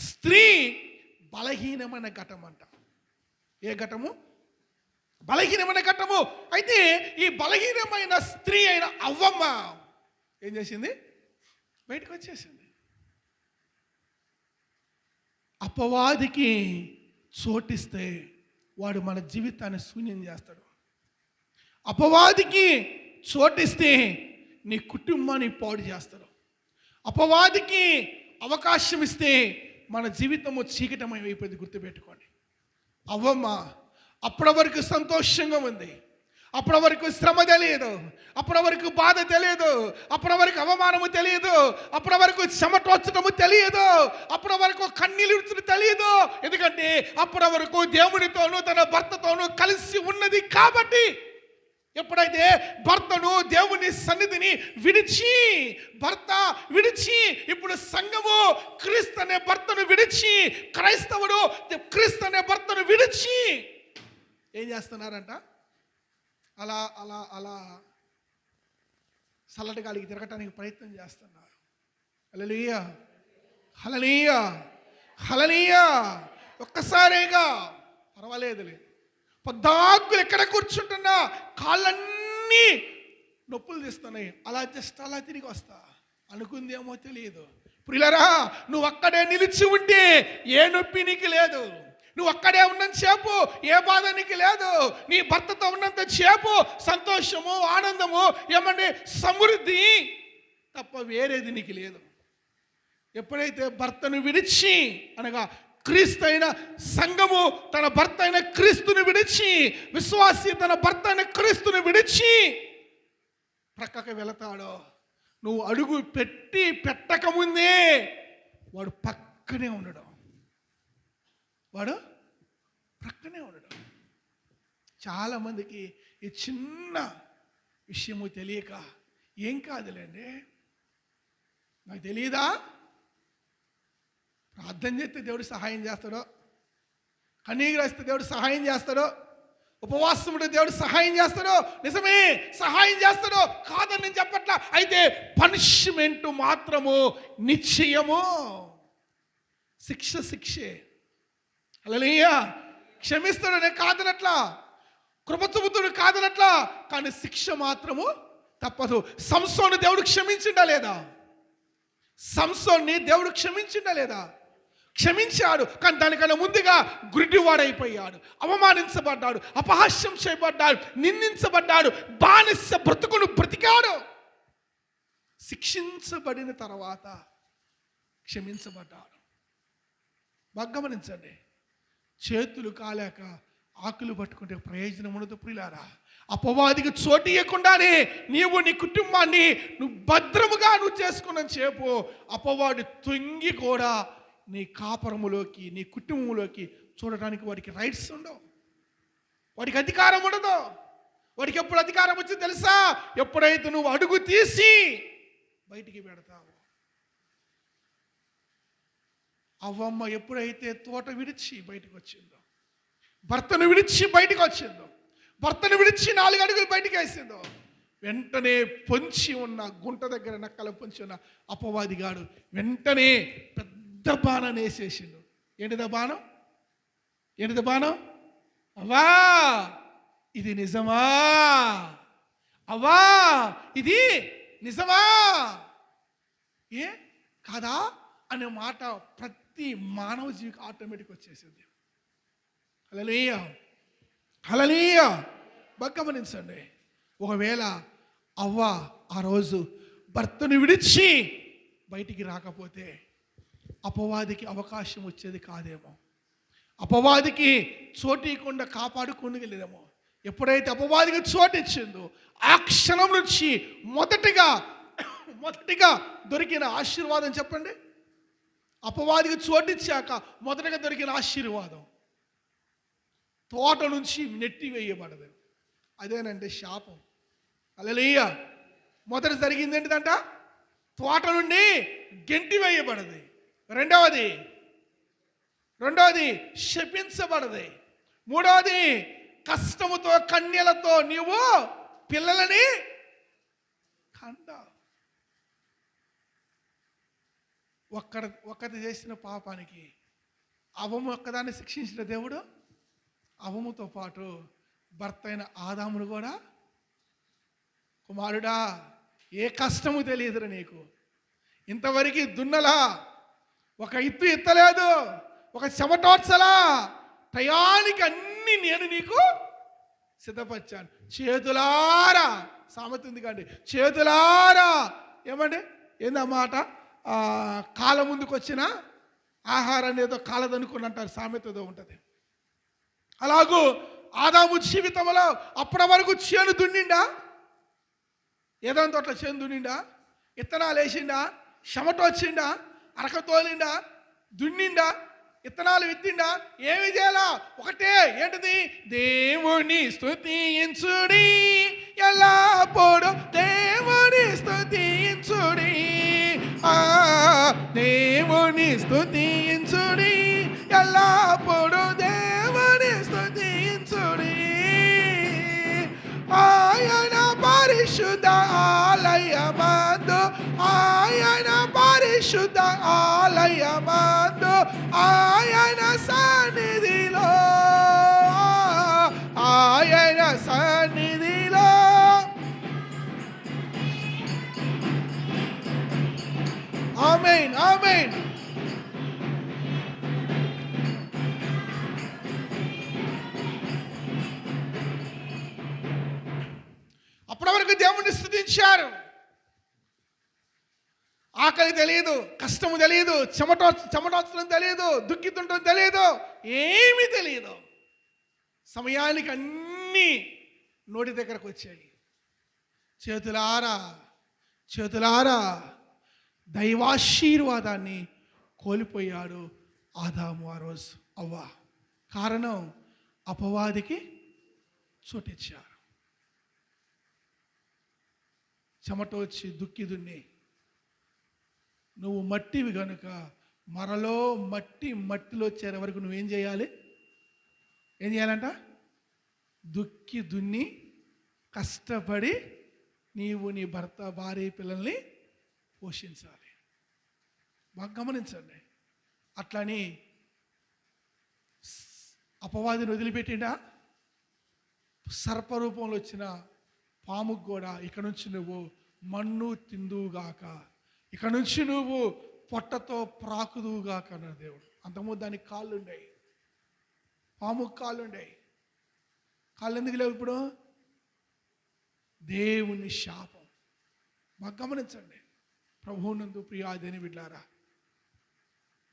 స్త్రీ బలహీనమైన ఘటం అంట. ఏ ఘటము? బలహీనమైన ఘటము. అయితే ఈ బలహీనమైన స్త్రీ అయిన అవ్వమ్మ ఏం చేసింది? బయటకు వచ్చేసింది. అపవాదికి చోటిస్తే వాడు మన జీవితాన్ని శూన్యం చేస్తాడు. అపవాదికి చోటిస్తే నీ కుటుంబాన్ని పాడు చేస్తాడు. అపవాదికి అవకాశం ఇస్తే మన జీవితము చీకటమైపోయింది. గుర్తుపెట్టుకోండి. అవ్వమ్మ అప్పటి వరకు సంతోషంగా ఉంది, అప్పటి వరకు శ్రమ తెలియదు, అప్పటి వరకు బాధ తెలియదు, అప్పటి వరకు అవమానము తెలియదు, అప్పటి వరకు చెమటోచ్చటము తెలియదు, అప్పటి వరకు కన్నీళ్ళు విడిచడం తెలియదు. ఎందుకంటే అప్పటి వరకు దేవునితోనూ తన భర్తతోనూ కలిసి ఉన్నది కాబట్టి. ఎప్పుడైతే భర్తను దేవుని సన్నిధిని భర్త విడిచి ఇప్పుడు సంఘము క్రీస్తు అనే భర్తను విడిచి, క్రైస్తవుడు క్రీస్తు అనే భర్తను విడిచి ఏం చేస్తున్నారంట? అలా అలా అలా చల్లటి గాలికి తిరగటానికి ప్రయత్నం చేస్తున్నారు. హల్లెలూయా, హల్లెలూయా, హల్లెలూయా. ఒక్కసారిగా పర్వాలేదులే, పొద్దాకులు ఎక్కడ కూర్చుంటున్నా కాళ్ళన్నీ నొప్పులు తీస్తున్నాయి, అలా తిరిగి వస్తా అనుకుందేమో తెలియదు. ప్రియులారా, నువ్వు అక్కడే నిలిచి ఉంటే ఏ నొప్పి నీకు లేదు. నువ్వు అక్కడే ఉన్నంత సేపు ఏ బాధ నీకు లేదు. నీ భర్తతో ఉన్నంత సేపు సంతోషము, ఆనందము, ఏమంటే సమృద్ధి తప్ప వేరేది నీకు లేదు. ఎప్పుడైతే భర్తను విడిచి, అనగా క్రీస్తు అయిన సంఘము తన భర్త అయిన క్రీస్తుని విడిచి, విశ్వాసి తన భర్త అయిన క్రీస్తుని విడిచి ప్రక్కకి వెళతాడో, నువ్వు అడుగు పెట్టకముందే వాడు పక్కనే ఉండడం, చాలామందికి ఈ చిన్న విషయము తెలియక, ఏం కాదులేండి, నాకు తెలియదా, ప్రార్థన చేస్తే దేవుడు సహాయం చేస్తాడో, కన్నీరు రాస్తే దేవుడు సహాయం చేస్తాడో, ఉపవాసం ఉంటే దేవుడు సహాయం చేస్తాడో, నిజమే సహాయం చేస్తాడో, కాదని నేను చెప్పట్లా. అయితే పనిష్మెంట్ మాత్రము నిశ్చయము, శిక్షే. హల్లెలూయా. క్షమిస్తాడు, నేను కాదనట్లా, కృప చూపుతాడు కాదనట్లా, కానీ శిక్ష మాత్రము తప్పదు. సంసోను దేవుడు క్షమించిండా లేదా? సంసోన్ని దేవుడు క్షమించిండా లేదా? క్షమించాడు. కానీ దానికన్నా ముందుగా గుడ్డివాడైపోయాడు, అవమానించబడ్డాడు, అపహాస్యం చేయబడ్డాడు, నిందించబడ్డాడు, బానిస బ్రతుకును బ్రతికాడు. శిక్షించబడిన తర్వాత క్షమించబడ్డాడు. బాగా గమనించండి, చేతులు కాలేక ఆకులు పట్టుకుంటే ప్రయోజనం ఉండదు ప్రియులారా. అపవాదికి చోటు ఇవ్వకుండానే నీవు నీ కుటుంబాన్ని నువ్వు భద్రముగా చేసుకున్న చేపు అపవాది తొంగి కూడా నీ కాపురములోకి, నీ కుటుంబంలోకి చూడటానికి వాడికి రైట్స్ ఉండవు, వాడికి అధికారం ఉండదు. వాడికి ఎప్పుడు అధికారం వచ్చింది తెలుసా? ఎప్పుడైతే నువ్వు అడుగు తీసి బయటికి పెడతావు. అవ్వమ్మ ఎప్పుడైతే తోట విడిచి బయటకు వచ్చిందో, భర్తను విడిచి బయటకు వచ్చిందో, భర్తను విడిచి 4 అడుగులు బయటికి వేసిందో, వెంటనే పొంచి ఉన్న గుంట దగ్గర నక్కల పొంచి ఉన్న అపవాదిగాడు వెంటనే పెద్ద బాణాన్ని వేసేసిండు. ఏంటిదా బాణం? అవ్వా ఇది నిజమా? అవ్వా ఇది నిజమా? ఏ కాదా అనే మాట ప్రతి మానవ జీవికి ఆటోమేటిక్ వచ్చేసింది. హల్లెలూయా, హల్లెలూయా. బాగా గమనించండి, ఒకవేళ అవ్వ ఆ రోజు భర్తను విడిచి బయటికి రాకపోతే అపవాదికి అవకాశం వచ్చేది కాదేమో, అపవాదికి చోటీకుండా కాపాడుకోగలిగేదేమో. ఎప్పుడైతే అపవాదికి చోటు ఇచ్చిందో ఆ క్షణం నుంచి మొదటిగా దొరికిన ఆశీర్వాదం చెప్పండి. అపవాదికి చోటిచ్చాక మొదటగా దొరికిన ఆశీర్వాదం తోట నుంచి నెట్టివేయబడదు. అదేనంటే శాపం. హల్లెలూయా. మొదట జరిగింది ఏంటిదంట? తోట నుండి గెంటి వేయబడదు. రెండవది శపించబడదు. మూడవది కష్టముతో కన్యలతో నీవు పిల్లలని కంటావు. ఒక్కటి చేసిన పాపానికి అవము ఒక్కదాన్ని శిక్షించిన దేవుడు అవముతో పాటు భర్త అయిన ఆదామును కూడా, కుమారుడా ఏ కష్టము తెలియదురా నీకు, ఇంతవరకు దున్నలా, ఒక ఇత్తు ఎత్తలేదు, ఒక చెమటోడ్చలా, టయానికి అన్ని నేను నీకు సిద్ధపరిచాను. చేతులారా, సామెత ఉంది కండి, చేతులారా ఏమండి ఏందన్నమాట, కాళ్ళ ముందుకు వచ్చిన ఆహారాన్ని ఏదో కాలదనుకుని అంటారు, సామెతదో ఉంటుంది. అలాగూ ఆదాము జీవితంలో అప్పటి వరకు చేను దున్నిండా, ఏదో తోట్ల చేను దున్నిండా, ఇత్తనాలు వేసిండా, చెమట వచ్చిండా, అరక తోలిండా, దున్నిండా, ఇత్తనాలు విత్తిండా, ఏమి చేయాలా? ఒకటే, ఏంటిది? దేవుని స్తుతించుడి పరిశుద్ధ ఆలయమందు, ఆయన పరిశుద్ధ ఆలయమందు, ఆయన సన్నిధిలో, ఆయన సన్నిధిలో. ఆమేన్, ఆమేన్. అప్పటి వరకు దేవుణ్ణి స్తుతించారు. ఆకలి తెలియదు, కష్టము తెలియదు, చెమటొచ్చడం తెలియదు, దుఃఖితుండడం తెలియదు, ఏమీ తెలియదు. సమయానికి అన్నీ నోటి దగ్గరకు వచ్చాయి. చేతులారా చేతులారా దైవాశీర్వాదాన్ని కోల్పోయాడు ఆదాము ఆ రోజు, అవ్వ. కారణం అపవాదికి చోటిచ్చారు. చెమట వచ్చి దుక్కి దున్ని, నువ్వు మట్టివి కనుక మరలో మట్టిలో చేరే వరకు నువ్వేం చేయాలి? ఏం చేయాలంట? దుక్కి దున్ని కష్టపడి నీవు నీ భర్త, భార్య, పిల్లల్ని పోషించాలి. బాగా గమనించండి. అట్లని అపవాదిని వదిలిపెట్టిండా? సర్పరూపంలో వచ్చిన పాముకు కూడా ఇక నుంచి నువ్వు మన్ను తిందువుగాక, ఇక నుంచి నువ్వు పొట్టతో ప్రాకుదువుగాక అన్నాడు దేవుడు. అంతకుముందు దానికి కాళ్ళు ఉండేవి, పాముకు కాళ్ళు ఉండేవి. కాళ్ళు ఎందుకు లేవు ఇప్పుడు? దేవుని శాపం. బాగా గమనించండి. ప్రభువునందు ప్రియాదేని బిడ్డారా,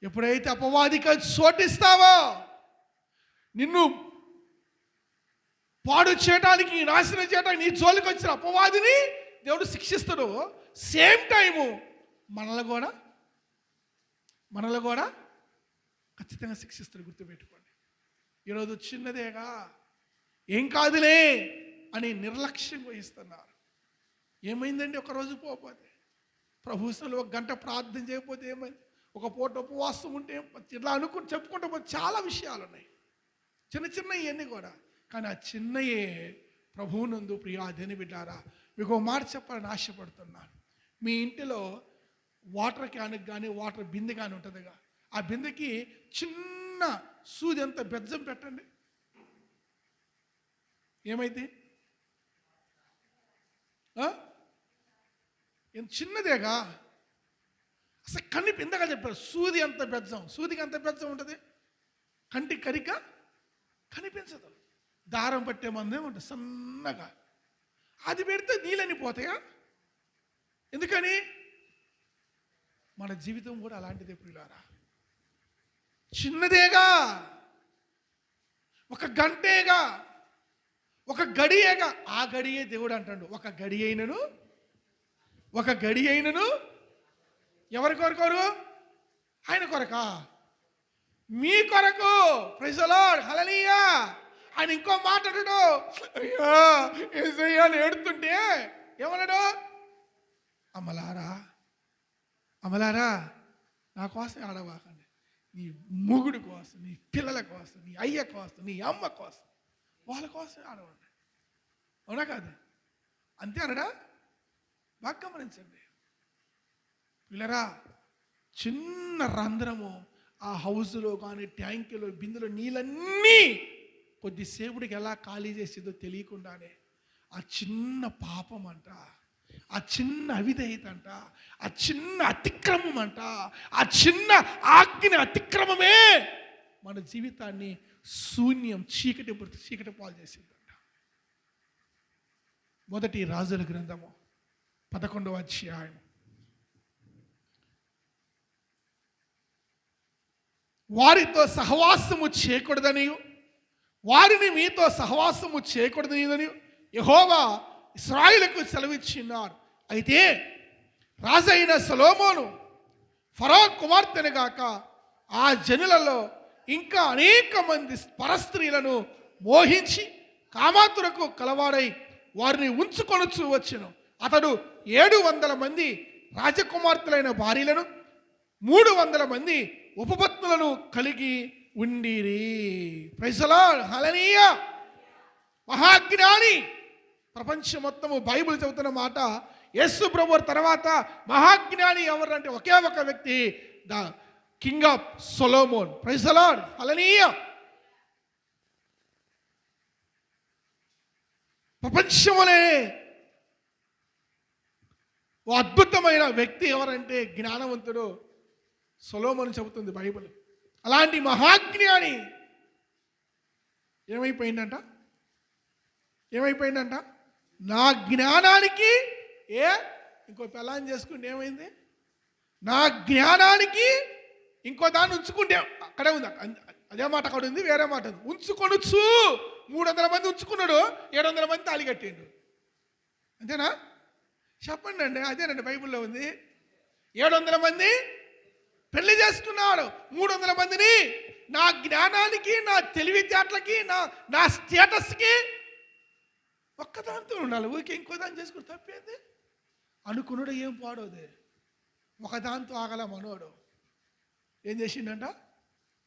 ఎప్పుడైతే అపవాదికి చోటిస్తావో, నిన్ను పాడు చేయడానికి, నాశనం చేయడానికి నీ జోలికి వచ్చిన అపవాదిని దేవుడు శిక్షిస్తాడు. సేమ్ టైము మనల్ని కూడా ఖచ్చితంగా శిక్షిస్తాడు. గుర్తుపెట్టుకోండి. ఈరోజు చిన్నదేగా, ఏం కాదులే అని నిర్లక్ష్యం వహిస్తున్నారు. ఏమైందండి ఒకరోజు పోతే? ప్రభుత్వంలో 1 గంట ప్రార్థన చేయకపోతే ఏమైంది? ఒక పూట ఉపవాసం ఉంటే ఇట్లా అనుకుని చెప్పుకుంటూ పోతే చాలా విషయాలు ఉన్నాయి, చిన్న ఇవన్నీ కూడా. కానీ ఆ చిన్నయే ప్రభువునందు ప్రియాదేని బిడ్డారా, మీకు ఒక మాట చెప్పాలని ఆశపడుతున్నాను. మీ ఇంటిలో వాటర్ క్యాన్కి కానీ వాటర్ బిందె కానీ ఉంటుందిగా, ఆ బిందెకి చిన్న సూది అంత బెజ్జం పెట్టండి, ఏమైంది? చిన్నదేగా, అసలు కనిపి ఇందాక చెప్పారు సూది అంత బెజ్జం. సూదికి అంత బెజ్జం ఉంటుంది, కంటికి కరిక కనిపించదు. దారం పట్టే మందే ఉంటుంది సన్నగా. అది పెడితే నీళ్ళని పోతాయా? ఎందుకని? మన జీవితం కూడా అలాంటిదే ప్రియులారా. చిన్నదేగా, 1 గంటేగా, 1 గడియేగా. ఆ గడియే దేవుడు అంటాడు, ఒక గడి అయినను ఎవరి కొరకు? ఆయన కొరకా? మీ కొరకు. ప్రైజ్ ది లార్డ్, హల్లెలూయా. ఆయన ఇంకో మాట అన్నాడు, అయ్యా యేసయ్యా అని ఏడుతుంటే ఏమన్నాడు? అమలారా నా కోసం ఆడవాకండి, నీ మొగుడు కోసం, నీ పిల్లల కోసం, నీ అయ్య కోసం, నీ అమ్మ కోసం, వాళ్ళ కోసం ఆడవండి. అవునా కాదు? అంతే అనడా? బాగా గమనించండి పిల్లరా. చిన్న రంధ్రము ఆ హౌస్లో కానీ ట్యాంకులో బిందులో నీళ్ళన్నీ కొద్దిసేపుడికి ఎలా ఖాళీ చేసేదో తెలియకుండానే ఆ చిన్న పాపం అంట, ఆ చిన్న అవిధేయత అంట, ఆ చిన్న అతిక్రమం అంట, ఆ చిన్న ఆజ్ఞ అతిక్రమమే మన జీవితాన్ని శూన్యం, చీకటి పాలు చేసిందంట. 1 రాజుల గ్రంథము 11వ అధ్యాయం. వారితో సహవాసము చేయకూడదని, వారిని మీతో సహవాసము చేయకూడదని యెహోవా ఇశ్రాయేలుకు సెలవిచ్చినారు. అయితే రాజైన సొలొమోను ఫరో కుమార్తెను గాక ఆ జనులలో ఇంకా అనేక మంది పరస్త్రీలను మోహించి కామాతురకు కలవాడై వారిని ఉంచుకొనుచు వచ్చెను. అతడు 700 మంది రాజకుమార్తెలైన భార్యలను 300 మంది ఉపపత్నులను కలిగి ఉండిరి. ప్రైజ్ ది లార్డ్, హల్లెలూయా. మహాజ్ఞాని ప్రపంచం మొత్తము బైబిల్ చెబుతున్న మాట, యేసు ప్రభు తర్వాత మహాజ్ఞాని ఎవరంటే ఒకే ఒక వ్యక్తి, the king of Solomon. Praise the lord, hallelujah. ప్రపంచంలోనే ఓ అద్భుతమైన వ్యక్తి ఎవరంటే జ్ఞానవంతుడు సొలొమోను చెబుతుంది బైబిల్. అలాంటి మహాజ్ఞాని ఏమైపోయిందంట? నా జ్ఞానానికి ఇంకో పెళ్ళాన్ని చేసుకుంటే ఏమైంది? నా జ్ఞానానికి ఇంకో దాన్ని ఉంచుకుంటే, అక్కడే ఉంది, అదే మాట అక్కడ ఉంది, వేరే మాట ఉంది. ఉంచుకొనొచ్చు. 300 మంది ఉంచుకున్నాడు, 700 మంది తాళి కట్టిండు. అంతేనా? చెప్పండి అండి, అదేనండి బైబిల్లో ఉంది. 700 మంది పెళ్లి చేసుకున్నాడు, 300 మందిని నా జ్ఞానానికి, నా తెలివితేటలకి, నా స్టేటస్కి ఒక్కదాంతో ఉండాలి. ఊరికే ఇంకో దాన్ని చేసుకుని తప్పేంది? అనుకున్నాడు ఏం పాడోదే, ఒకదాంతో ఆగల మనోడు. ఏం చేసిండంట?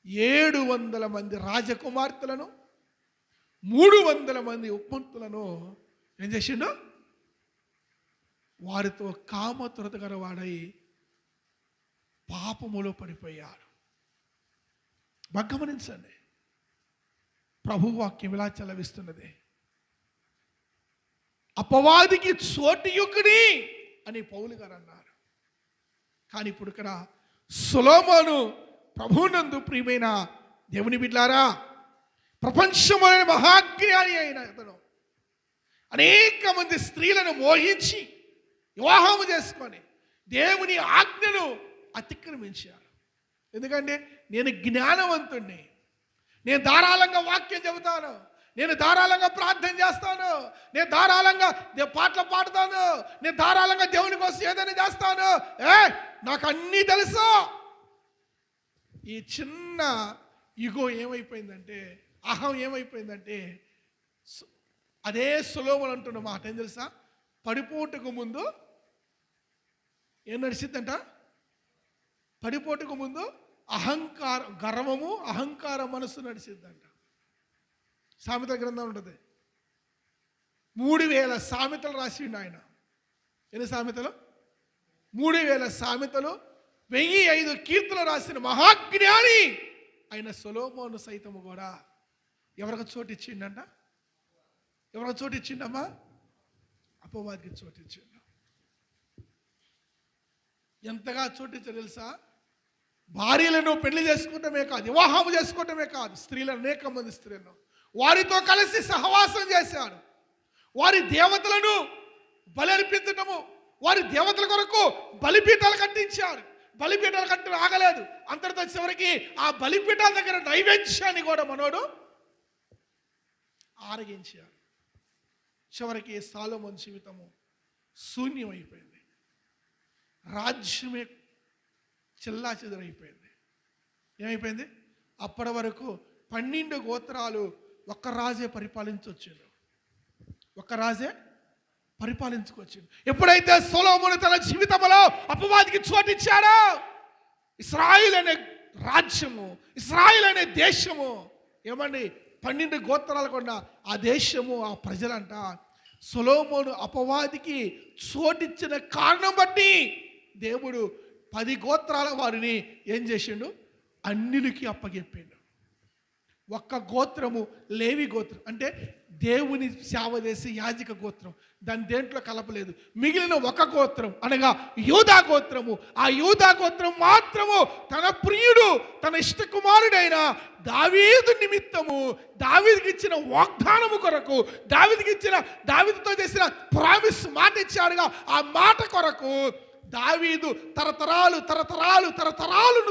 700 మంది రాజకుమార్తెలను, 300 మంది ఉపమంతులను ఏం చేసిండు? వారితో కామతురత గల వాడై పాపములో పడిపోయాడు. బాగా గమనించండి, ప్రభు వాక్యం ఇలా చలవిస్తున్నది. అపవాదికి చోటియుకుని అని పౌలు గారు అన్నారు. కానీ ఇప్పుడు ఇక్కడ సొలొమోను ప్రభువునందు ప్రియమైన దేవుని బిడ్డలారా, ప్రపంచంలోని మహాజ్ఞాని అయిన అతను అనేక మంది స్త్రీలను మోహించి వివాహము చేసుకొని దేవుని ఆజ్ఞను అతిక్రమించాడు. ఎందుకంటే నేను జ్ఞానవంతుణ్ణి, నేను ధారాళంగా వాక్యం చెబుతాను, నేను ధారాళంగా ప్రార్థన చేస్తాను, నేను ధారాళంగా పాటలు పాడతాను, నేను ధారాళంగా దేవుని కోసం ఏదైనా చేస్తాను, నాకు అన్నీ తెలుసు. ఈ చిన్న ఇగో ఏమైపోయిందంటే, అహం ఏమైపోయిందంటే, అదే సొలొమోను అంటున్న మాట ఏం తెలుసా? పడిపోటుకు ముందు ఏం నడిచిద్దంట? పడిపోటుకు ముందు గర్వము అహంకార మనస్సు నడిచిద్దంట. సామెతల గ్రంథం ఉంటుంది. 3000 సామెతలు రాసిండు ఆయన. ఎన్ని సామెతలు? 3000 సామెతలు, 1005 కీర్తనలు రాసిన మహాజ్ఞాని ఆయన సొలొమోను సైతము కూడా ఎవరికి చోటు ఇచ్చిండంట? ఎవరికి చోటు ఇచ్చిండమ్మా? అపవాదికి చోటు ఇచ్చిండు. ఎంతగా చోటు ఇచ్చారు తెలుసా? భార్యలను పెళ్లి చేసుకోవటమే కాదు, వివాహం చేసుకోవటమే కాదు, స్త్రీలను, అనేక మంది స్త్రీలను వారితో కలిసి సహవాసం చేశాడు. వారి దేవతలను బలర్పించటము, వారి దేవతల కొరకు బలిపీఠాలు కట్టించాడు. బలిపీఠాలు కట్టిన ఆగలేదు, అంతటితో చివరికి ఆ బలిపీఠాల దగ్గర నైవేద్యాన్ని కూడా మనోడు ఆరగించాడు. చివరికి సొలొమోను జీవితము శూన్యమైపోయింది. రాజ్యమే చెల్లా చెదరైపోయింది. ఏమైపోయింది? అప్పటి వరకు 12 గోత్రాలు ఒక్క రాజే పరిపాలించొచ్చిండు, ఒక్క రాజే పరిపాలించుకొచ్చిండు. ఎప్పుడైతే సొలొమోను తన జీవితంలో అపవాదికి చోటిచ్చాడో, ఇశ్రాయేలు అనే రాజ్యము, ఇశ్రాయేలు అనే దేశము, ఏమండి 12 గోత్రాలు కొన్న ఆ దేశము, ఆ ప్రజలంట సొలొమోను అపవాదికి చోటిచ్చిన కారణం బట్టి దేవుడు 10 గోత్రాల వారిని ఏం చేసిండు? అన్నిటికీ అప్పగెప్పిండు. ఒక్క గోత్రము లేవి గోత్రం, అంటే దేవుని సేవ చేసే యాజక గోత్రం, దాని దేంట్లో కలపలేదు. మిగిలిన ఒక గోత్రం అనగా యూదా గోత్రము. ఆ యూదా గోత్రం మాత్రము తన ప్రియుడు, తన ఇష్ట కుమారుడైన దావీదు నిమిత్తము, దావీదుకి ఇచ్చిన వాగ్దానము కొరకు, దావీదుతో చేసిన ప్రామిస్ మాట ఇచ్చాడుగా, ఆ మాట కొరకు దావీదు తరతరాలు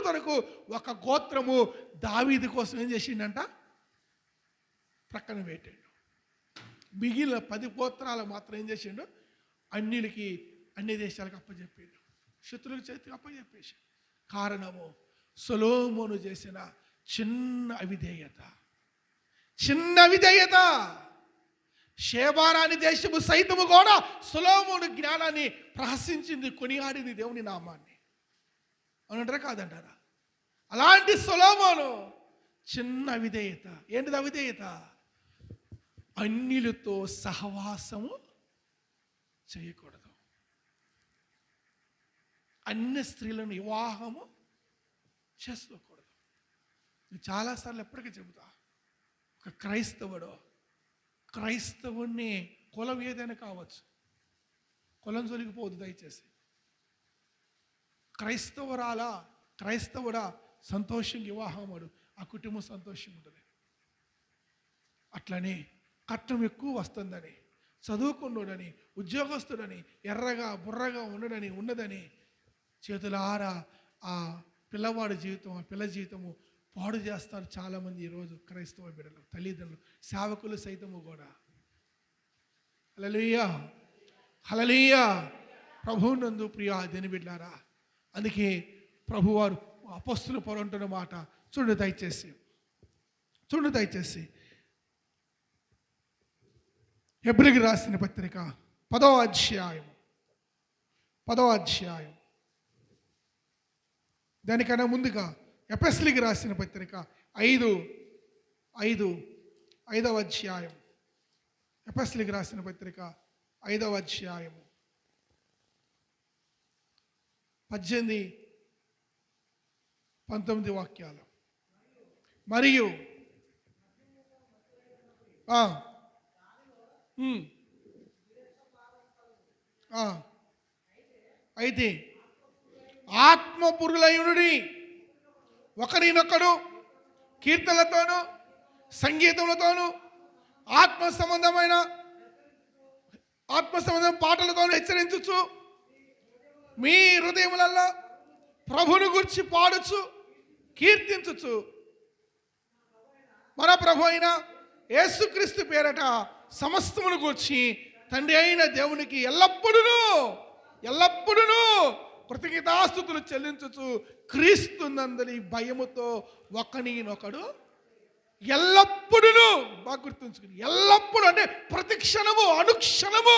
కొరకు ఒక గోత్రము దావీదు కోసం ఏం చేసిండంట? ప్రక్కన పెట్టాడు. మిగిలిన 10 గోత్రాలు మాత్రం ఏం చేసిండు? అన్ని దేశాలకు అప్పచెప్పాడు, శత్రువుల చేతికి అప్పచెప్పేసి. కారణము సొలొమోను చేసిన చిన్న అవిధేయత. షేబారాని దేశము సైతము కూడా సొలొమోను జ్ఞానాన్ని ప్రహసించింది, కొనియాడింది దేవుని నామాన్ని. అవునంటారా కాదంటారా? అలాంటి సొలొమోను చిన్న అవిధేయత. ఏంటిది అవిధేయత? అన్యులతో సహవాసము చేయకూడదు. అన్ని స్త్రీలను వివాహము చేసుకోకూడదు. నేను చాలాసార్లు ఎప్పటికీ చెబుతా, ఒక క్రైస్తవుని కులం ఏదైనా కావచ్చు, కులం జొలిగిపోవద్దు దయచేసి. క్రైస్తవుడా సంతోషంగా వివాహముడు, ఆ కుటుంబం సంతోషంగా ఉంటుంది. అట్లనే కట్నం ఎక్కువ వస్తుందని, చదువుకున్నాడని, ఉద్యోగస్తుడని, ఎర్రగా బుర్రగా ఉన్నదని చేతులారా ఆ పిల్లవాడి జీవితం, ఆ పిల్ల జీవితము పాడు చేస్తారు చాలామంది ఈరోజు క్రైస్తవ బిడ్డలు, తల్లిదండ్రులు, సేవకులు సైతము కూడా. హల్లెలూయా, హల్లెలూయా. ప్రభువునందు ప్రియ దేని బిడ్డలారా, అందుకే ప్రభువారు అపొస్తలుల పౌలు అంటున్న మాట చూడండి దయచేసి హెబ్రీయులకు రాసిన పత్రిక 10వ అధ్యాయం, దానికన్నా ముందుగా ఎఫెసీయులకు రాసిన పత్రిక 5వ అధ్యాయం, ఎఫెసీయులకు రాసిన పత్రిక 5వ అధ్యాయం 18-19 వాక్యాలు. మరియు అయితే ఆత్మపురులయుడి ఒకరినొకడు కీర్తనలతోనూ సంగీతములతోనూ ఆత్మ సంబంధమైన పాటలతోనూ హెచ్చరించుచు మీ హృదయములలో ప్రభువును గురించి పాడుచు కీర్తించుచు మన ప్రభు అయిన యేసుక్రీస్తు పేరట సమస్తమును గూర్చి తండ్రి అయిన దేవునికి ఎల్లప్పుడూ కృతజ్ఞతాస్తుతులు చెల్లించుచు క్రీస్తునందలి భయముతో ఒకనినొకడు ఎల్లప్పుడూ, బాగా గుర్తుంచుకుని, ఎల్లప్పుడూ అంటే ప్రతి క్షణము అనుక్షణము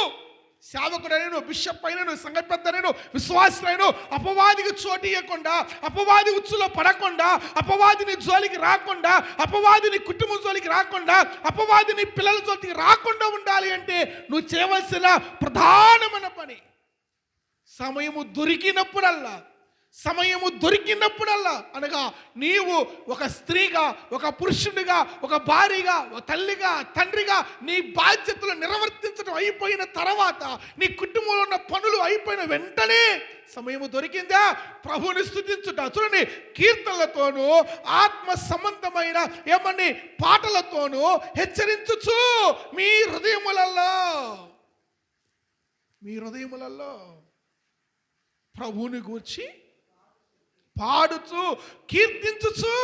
సేవకుడైన, బిషప్ అయిన, సంఘ పెద్దనైన, విశ్వాసులైన అపవాదికి చోటు ఇవ్వకుండా, అపవాది ఉచ్చులో పడకుండా, అపవాదిని జోలికి రాకుండా, అపవాదిని కుటుంబం జోలికి రాకుండా, అపవాదిని పిల్లల జోలికి రాకుండా ఉండాలి అంటే నువ్వు చేయవలసిన ప్రధానమైన పని సమయము దొరికినప్పుడల్లా అనగా నీవు ఒక స్త్రీగా, ఒక పురుషుడిగా, ఒక భార్యగా, ఒక తల్లిగా, తండ్రిగా నీ బాధ్యతలు నిర్వర్తించడం అయిపోయిన తర్వాత, నీ కుటుంబంలో ఉన్న పనులు అయిపోయిన వెంటనే సమయము దొరికిందా ప్రభువుని స్తుతించుట. చూడండి, కీర్తనలతోనూ ఆత్మ సంబంధమైన పాటలతోనూ హెచ్చరించుచు మీ హృదయములలో ప్రభువుని గూర్చి పాడుచు కీర్తించుచు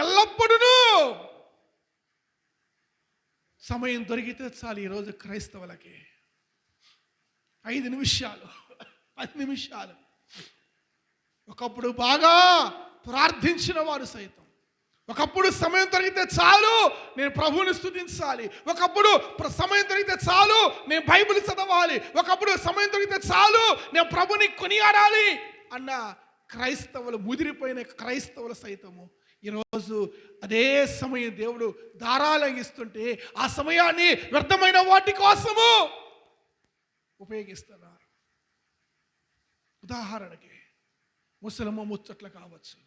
ఎల్లప్పుడూ. సమయం దొరికితే చాలు ఈరోజు క్రైస్తవులకి 5 నిమిషాలు 10 నిమిషాలు. ఒకప్పుడు బాగా ప్రార్థించిన వారు సైతం, ఒకప్పుడు సమయం దొరికితే చాలు నేను ప్రభువుని స్తుతించాలి, ఒకప్పుడు సమయం దొరికితే చాలు నేను బైబిల్ చదవాలి, ఒకప్పుడు సమయం దొరికితే చాలు నేను ప్రభుని కొనియాడాలి అన్న క్రైస్తవులు, ముదిరిపోయిన క్రైస్తవులు సైతము ఈరోజు అదే సమయం దేవుడు ధారాళంగా ఇస్తుంటే ఆ సమయాన్ని వ్యర్థమైన వాటి కోసము ఉపయోగిస్తున్నారు. ఉదాహరణకి ముసలమ్మ ముచ్చట్లు కావచ్చు,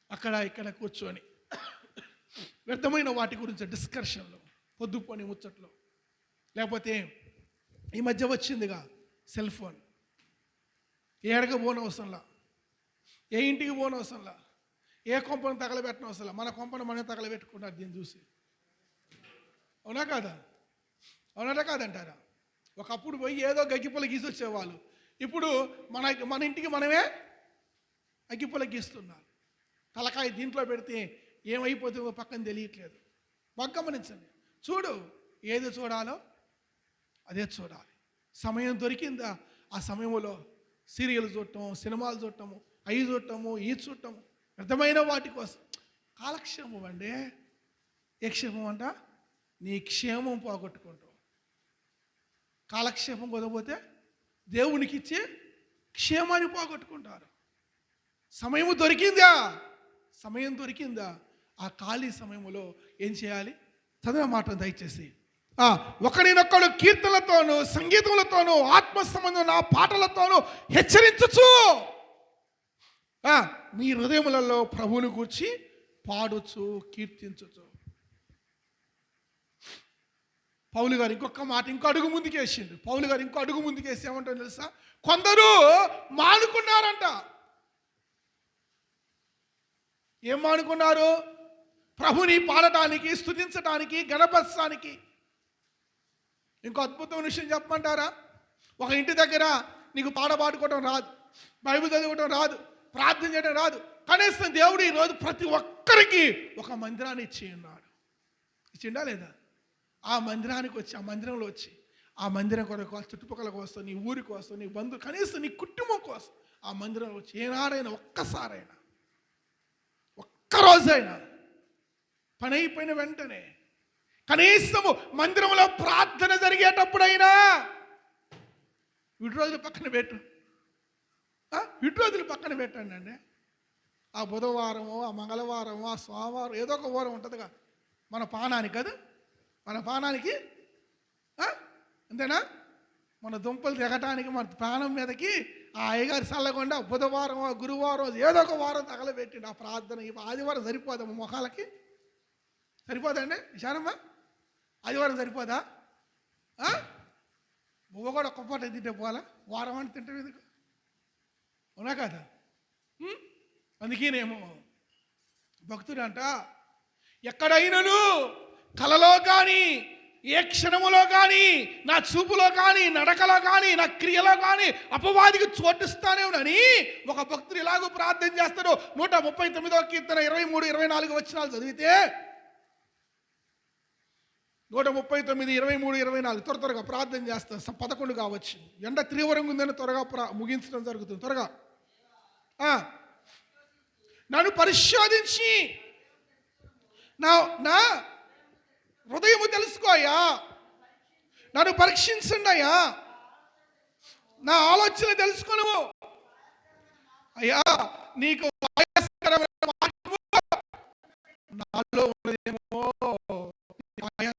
అక్కడ ఇక్కడ కూర్చొని వ్యర్థమైన వాటి గురించి డిస్కషన్లు, పొద్దుపోని ముచ్చట్లు, లేకపోతే ఈ మధ్య వచ్చిందిగా సెల్ ఫోన్. ఏడక పోనవసరంలా, ఏ ఇంటికి పోనవసరంలా, ఏ కొంపను తగలబెట్టనవసరంలా, మన కొంపను మనమే తగలబెట్టుకుంటారు దీన్ని చూసి. అవునా కాదంటారా? ఒకప్పుడు పోయి ఏదో గగ్గిపొల గీసొచ్చేవాళ్ళు, ఇప్పుడు మన ఇంటికి మనమే అగ్గిపొల గీస్తున్నారు. తలకాయ దీంట్లో పెడితే ఏమైపోతుందో పక్కన తెలియట్లేదు. బాగా గమనించండి, ఏది చూడాలో అదే చూడాలి. సమయం దొరికిందా ఆ సమయంలో సీరియల్ చూడటం, సినిమాలు చూడటము, అవి చూడటము, ఈ చూడటము, వ్యర్థమైన వాటి కోసం కాలక్షేమం అండి. ఏ క్షేమం అంట? నీ క్షేమం పోగొట్టుకుంటావు. కాలక్షేమం కుదరపోతే దేవునికి ఇచ్చే క్షేమాన్ని పోగొట్టుకుంటారు. సమయం దొరికిందా ఆ ఖాళీ సమయంలో ఏం చేయాలి? చదివే మాట దయచేసి ఒకరినొకడు కీర్తనలతోనూ సంగీతములతోనూ ఆత్మ సంబంధం నా పాటలతోనూ హెచ్చరించచ్చు. మీ హృదయములలో ప్రభువుని గూర్చి పాడుచు కీర్తించచ్చు. పౌలు గారు ఇంకొక మాట, ఇంకో అడుగు ముందుకేసిండు. పౌలు గారు ఇంకో అడుగు ముందుకేసి ఏమంటారు తెలుసా? కొందరు మానుకున్నారంట. ఏం మానుకున్నారు? ప్రభుని పాడటానికి, స్తుతించడానికి, గణపరచడానికి. ఇంకో అద్భుతమైన విషయం చెప్పమంటారా? ఒక ఇంటి దగ్గర నీకు పాడుకోవడం రాదు, బైబిల్ చదవడం రాదు, ప్రార్థన చేయడం రాదు. కనీసం దేవుడు ఈరోజు ప్రతి ఒక్కరికి ఒక మందిరాన్ని ఇచ్చి ఉన్నాడు. ఇచ్చిండా లేదా? ఆ మందిరానికి వచ్చి, ఆ మందిరంలో వచ్చి, ఆ మందిరం కొరకు చుట్టుపక్కల కోసం, నీ ఊరి కోసం, నీ బంధువు, కనీసం నీ కుటుంబం కోసం ఆ మందిరంలో వచ్చి ఏనాడైనా ఒక్కసారైనా, ఒక్కరోజైనా పని అయిపోయిన వెంటనే కనీసము మందిరంలో ప్రార్థన జరిగేటప్పుడైనా విడి రోజులు పక్కన పెట్టు, విడి రోజులు పక్కన పెట్టండి అండి. ఆ బుధవారము, ఆ మంగళవారము, ఆ సోమవారం, ఏదో ఒక వారం ఉంటుందిగా మన పానానికి. కదా మన పానానికి అంతేనా? మన దుంపలు దిగటానికి మన ప్రాణం మీదకి ఆ అయ్యగారి చల్లకుండా బుధవారం, గురువారం, ఏదో ఒక వారం తగలబెట్టిండు ఆ ప్రార్థన. ఈ ఆదివారం సరిపోదమ్మా మొహాలకి? సరిపోదండి విశానమ్మా? ఆదివారం సరిపోదా? బువ్వ కూడా ఒక్క పూట తింటే పోవాలా? వారం అని తింటే ఎందుకు? అవునా కదా? అందుకేనేమో భక్తుడు అంట, ఎక్కడైనాను కలలో కానీ, ఏ క్షణములో కానీ, నా చూపులో కానీ, నడకలో కానీ, నా క్రియలో కానీ అపవాదికి చోటిస్తానే అని ఒక భక్తుడు ఇలాగూ ప్రార్థన చేస్తాడు. 139వ కీర్తన 23, 24 వచనాలు చదివితే, 139, 23, 24 త్వరగా ప్రార్థన చేస్తాను. 11 కావచ్చు. ఎండ తీవ్రంగా ఉందని త్వరగా ముగించడం జరుగుతుంది. త్వరగా నన్ను పరిశోధించి నా హృదయము తెలుసుకోయా, నన్ను పరీక్షించండి అయ్యా, నా ఆలోచన తెలుసుకొను అయ్యా. నీకు నాలో ఉన్నదేమో, అయ్యా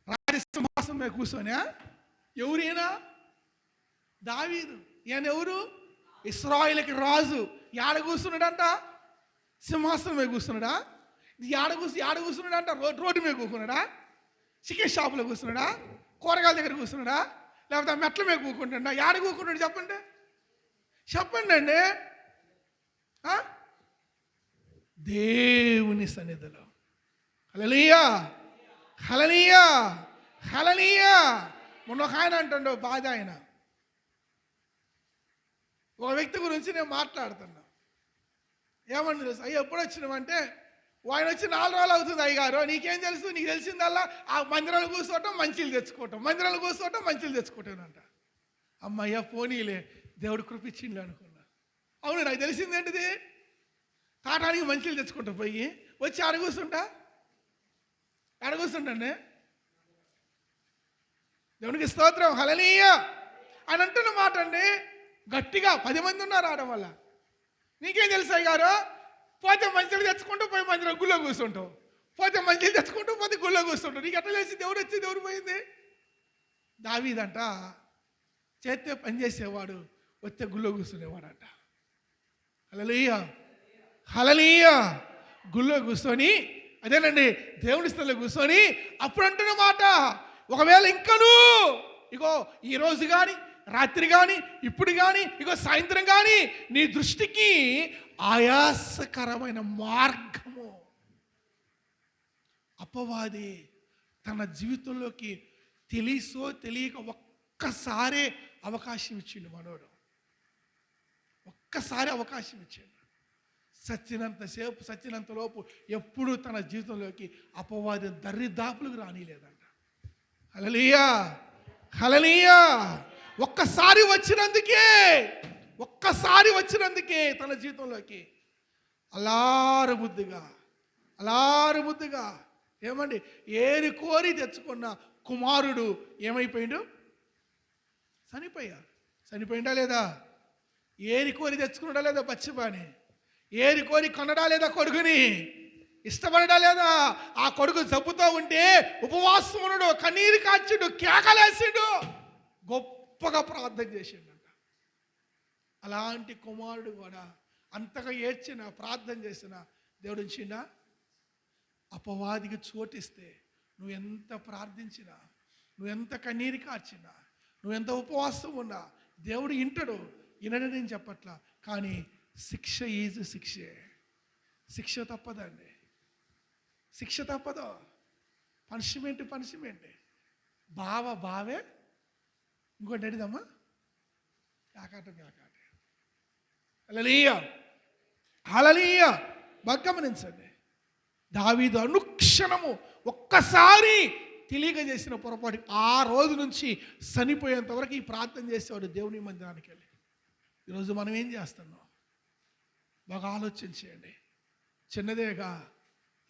రాజసింహాసం మీద కూర్చోనా? ఎవరైనా దావీదు, ఈయన ఎవరు? ఇశ్రాయేలుకి రాజు. యాడ కూర్చున్నాడంట? సింహాసనం మీద కూర్చున్నాడా? యాడ కూర్చున్నాడంట? రోడ్డు మీద కూర్చున్నాడా? చికెన్ షాపులో కూర్చున్నాడా? కూరగాయల దగ్గర కూర్చున్నాడా? లేకపోతే మెట్ల మీద కూకుంటాడా? యాడ కూకుంటాడు చెప్పండి, చెప్పండి అండి. దేవుని సన్నిధిలో. హల్లెలూయా, హల్లెలూయా, హల్లెలూయా. మొన్న ఒక ఆయన అంటాడు, బాధ ఆయన, ఒక వ్యక్తి గురించి నేను మాట్లాడుతున్నా. ఏమన్నా తెలుసు? అయ్యో ఎప్పుడు వచ్చినామంటే, ఆయన వచ్చి 4 రోజులు అవుతుంది. అయ్యగారు నీకేం తెలుసు? నీకు తెలిసిందల్లా ఆ మందిరాలు కూర్చోవటం, మంచిలు తెచ్చుకోవటం, మందిరాలు కూర్చోవటం, మంచిలు తెచ్చుకోవటం అంట. అమ్మయ్య పోనీలే, దేవుడు కృపించిండు అనుకున్నా. అవును, నాకు తెలిసింది ఏంటిది? తాటానికి మంచిలు తెచ్చుకుంటా పోయి వచ్చి అడగూస్తుంటా, అడగూస్తుంటండి. దేవునికి స్తోత్రం, హల్లెలూయా అని అంటున్న మాట అండి. గట్టిగా 10 మంది ఉన్నారు ఆడవాళ్ళ. నీకేం తెలుసు అయ్యగారు? పోతే మంచిలు తెచ్చుకుంటూ పోయి మందిరం గుళ్ళో కూర్చుంటావు, పోతే మంచిలు తెచ్చుకుంటూ పోతే గుళ్ళో కూర్చుంటావు. నీకు ఎట్లా తెలిసి దేవుడు వచ్చి దేవుడు పోయింది? దావీదంట చేస్తే పని చేసేవాడు, వస్తే గుళ్ళో కూర్చునేవాడంట. హల్లెలూయా, హల్లెలూయా. గుళ్ళో కూర్చొని, అదేనండి దేవుని స్థలంలో కూర్చొని అప్పుడు అంటున్న మాట, ఒకవేళ ఇంకను ఇగో ఈరోజు కానీ, రాత్రి కానీ, ఇప్పుడు కానీ, ఇగో సాయంత్రం కానీ నీ దృష్టికి ఆయాసకరమైన మార్గము అపవాది తన జీవితంలోకి తెలిసో తెలియక ఒక్కసారే అవకాశం ఇచ్చిండు మనోడు. ఒక్కసారి అవకాశం ఇచ్చిండు. సచ్చినంతసేపు, సచ్చినంతలోపు ఎప్పుడూ తన జీవితంలోకి అపవాది దరిదాపులకు రానిలేదంట. హల్లెలూయా, హల్లెలూయా. ఒక్కసారి వచ్చినందుకే తన జీవితంలోకి అలారుబుద్ధిగా ఏమండి ఏరి కోరి తెచ్చుకున్న కుమారుడు ఏమైపోయిండు? చనిపోయిందా లేదా? ఏరి కోరి తెచ్చుకున్నాడా లేదా బచ్చిబాని, ఏరి కోరి కొనడా లేదా కొడుకుని, ఇష్టపడడా లేదా ఆ కొడుకు జబ్బుతో ఉంటే ఉపవాసమునుడు, కన్నీరు కాచుడు, కేకలేసిండు, గొప్పగా ప్రార్థన చేసిండంట. అలాంటి కుమారుడు కూడా అంతగా ఏడ్చిన ప్రార్థన చేసిన దేవుడు ఉంచిండా? అపవాదికి చోటిస్తే నువ్వు ఎంత ప్రార్థించినా, నువ్వు ఎంత కన్నీరు కార్చినా, నువ్వు ఎంత ఉపవాసం ఉన్నా దేవుడు వింటాడు. వినడని నేను చెప్పట్లా, కానీ శిక్ష ఈజ్ శిక్షే. శిక్ష తప్పదండి, శిక్ష తప్పదు. పనిష్మెంట్. బావే ఇంకోటి అడిదమ్మా, కాకాట హల్లెలూయా. బాగా గమనించండి, దావీదు అనుక్షణము ఒక్కసారి తెలియజేసిన పొరపాటు ఆ రోజు నుంచి చనిపోయేంత వరకు ఈ ప్రార్థన చేసేవాడు దేవుని మందిరానికి వెళ్ళి. ఈరోజు మనం ఏం చేస్తున్నాం? బాగా ఆలోచించేయండి. చిన్నదేగా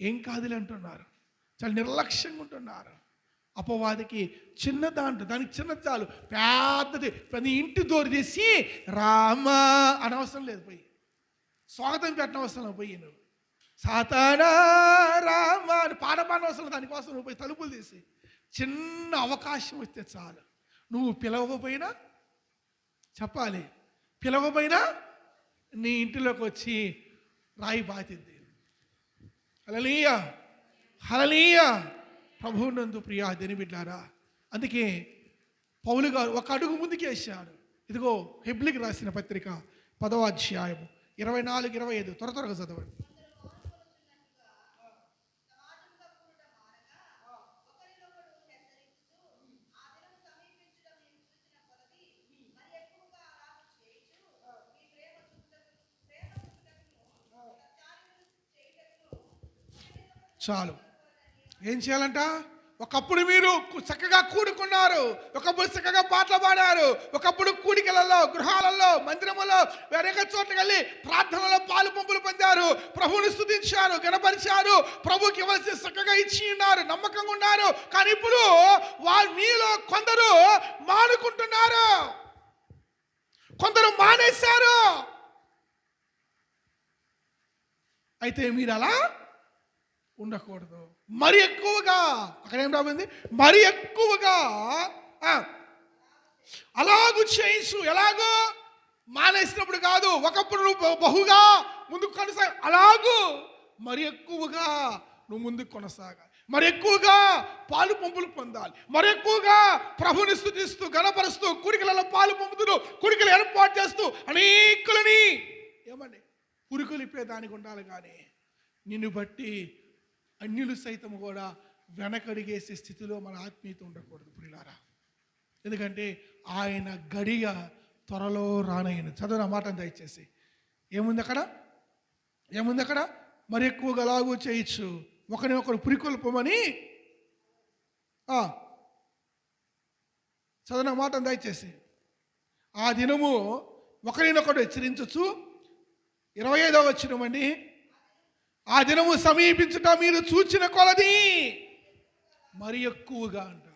ఏం కాదులే అంటున్నారు, చాలా నిర్లక్ష్యంగా ఉంటున్నారు. అపవాదికి చిన్న దానికి చిన్న చాలు, పెద్దది ప్రతి ఇంటి దూరం చేసి రామా అనవసరం లేదు, పోయి స్వాగతం పెట్టనవసరం పోయి నువ్వు సాతానా రామ అని పాడనవసరం, దానికోసం నువ్వు పోయి తలుపులు తీసి చిన్న అవకాశం వస్తే చాలు. నువ్వు పిలవకపోయినా చెప్పాలి, పిలవకపోయినా నీ ఇంటిలోకి వచ్చి రాయి బాతిద్ది. హల్లెలూయా. ప్రభువునందు ప్రియా దేని బిడ్డారా, అందుకే పౌలు గారు ఒక అడుగు ముందుకు వేశాడు. ఇదిగో హెబ్రీయులకు రాసిన పత్రిక 10వ అధ్యాయము 24-25 త్వరగా చదవండి. చాలు. ఏం చేయాలంట? ఒకప్పుడు మీరు చక్కగా కూడుకున్నారు, ఒకప్పుడు చక్కగా పాటలు పాడారు, ఒకప్పుడు కూడికలలో, గృహాలలో, మందిరములో, వేరేక చోట్లకి వెళ్ళి ప్రార్థనలో పాలు పంపులు పొందారు, ప్రభువుని స్తుతించారు, గణపరిచారు, ప్రభుకి ఇవ్వాల్సి చక్కగా ఇచ్చి ఉన్నారు, నమ్మకంగా ఉన్నారు. కానీ ఇప్పుడు మీలో కొందరు మానుకుంటున్నారు, కొందరు మానేశారు. అయితే మీరు అలా ఉండకూడదు. మరి ఎక్కువగా, అక్కడ ఏం రాబోయింది? మరి ఎక్కువగా అలాగూ చేయించు. ఎలాగో మానేసినప్పుడు కాదు, ఒకప్పుడు నువ్వు బహుగా ముందుకు అలాగూ మరి ఎక్కువగా నువ్వు ముందుకు కొనసాగాలి, మరి ఎక్కువగా పాలు పంపులు పొందాలి, మరి ఎక్కువగా ప్రభుని స్తుతిస్తూ గణపరుస్తూ కుడికలలో పాలు పంపుతూ కుడికలు ఏర్పాటు చేస్తూ అనేకులని ఏమండి పురుకొలిపేదానికి ఉండాలి. కానీ నిన్ను బట్టి అన్యులు సైతం కూడా వెనకడిగేసే స్థితిలో మన ఆత్మీయత ఉండకూడదు ప్రియులారా. ఎందుకంటే ఆయన గడియ త్వరలో రానయ్యను. చదువు మాట దయచేసి. ఏముంది అక్కడ? మరి ఎక్కువగా అలాగూ చేయొచ్చు, ఒకరినొకరు పురికొల్పమని. చదువు మాట దయచేసి. ఆ దినము ఒకరినొకరు హెచ్చరించచ్చు. 25వ వచనమండి. ఆ దినము సమీపించుట మీరు చూచిన కొలది మరి ఎక్కువగా అంట.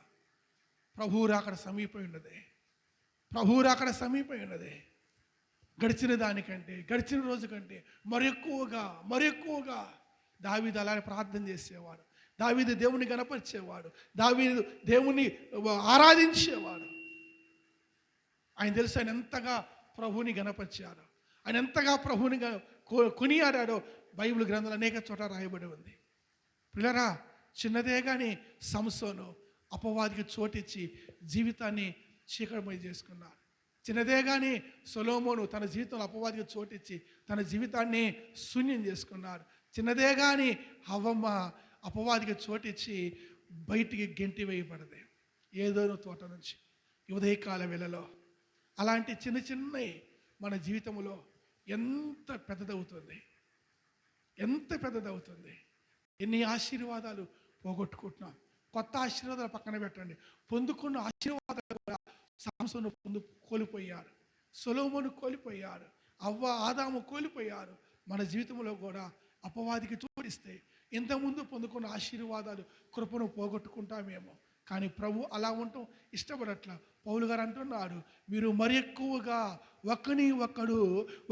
ప్రభువు రాకడ సమీపం ఉన్నది. గడిచిన దానికంటే, గడిచిన రోజు కంటే మరి ఎక్కువగా దావీదు అలానే ప్రార్థన చేసేవాడు, దావీదు దేవుని గణపరిచేవాడు, దావీదు దేవుని ఆరాధించేవాడు. ఆయన తెలుసు ఆయన ఎంతగా ప్రభువుని గణపరిచాడు, ఆయన ఎంతగా ప్రభువుని కొనియాడాడో బైబిల్ గ్రంథంలో అనేక చోట రాయబడి ఉంది. పిల్లరా, చిన్నదే కానీ సంసోను అపవాదికి చోటిచ్చి జీవితాన్ని చీకటిమయం చేసుకున్నాడు. చిన్నదే కానీ సొలొమోను తన జీవితంలో అపవాదికి చోటిచ్చి తన జీవితాన్ని శూన్యం చేసుకున్నాడు. చిన్నదే కానీ హవ్వమ్మ అపవాదికి చోటిచ్చి బయటికి గెంటి వేయబడది ఏదో తోట నుంచి ఉదయకాల వేళలో. అలాంటి చిన్నవి మన జీవితంలో ఎంత పెద్దదవుతుంది. ఎన్ని ఆశీర్వాదాలు పోగొట్టుకుంటున్నాం. కొత్త ఆశీర్వాదాలు పక్కన పెట్టండి, పొందుకున్న ఆశీర్వాదాలు కూడా సంసోను కోల్పోయారు, సొలొమోను కోల్పోయారు, ఆదాము కోల్పోయారు. మన జీవితంలో కూడా అపవాదికి చోటిస్తే ఇంతకుముందు పొందుకున్న ఆశీర్వాదాలు, కృపను పోగొట్టుకుంటామేమో. కానీ ప్రభు అలా ఉండటం ఇష్టపడట్లా. పౌలు గారు అంటున్నాడు, మీరు మరి ఎక్కువగా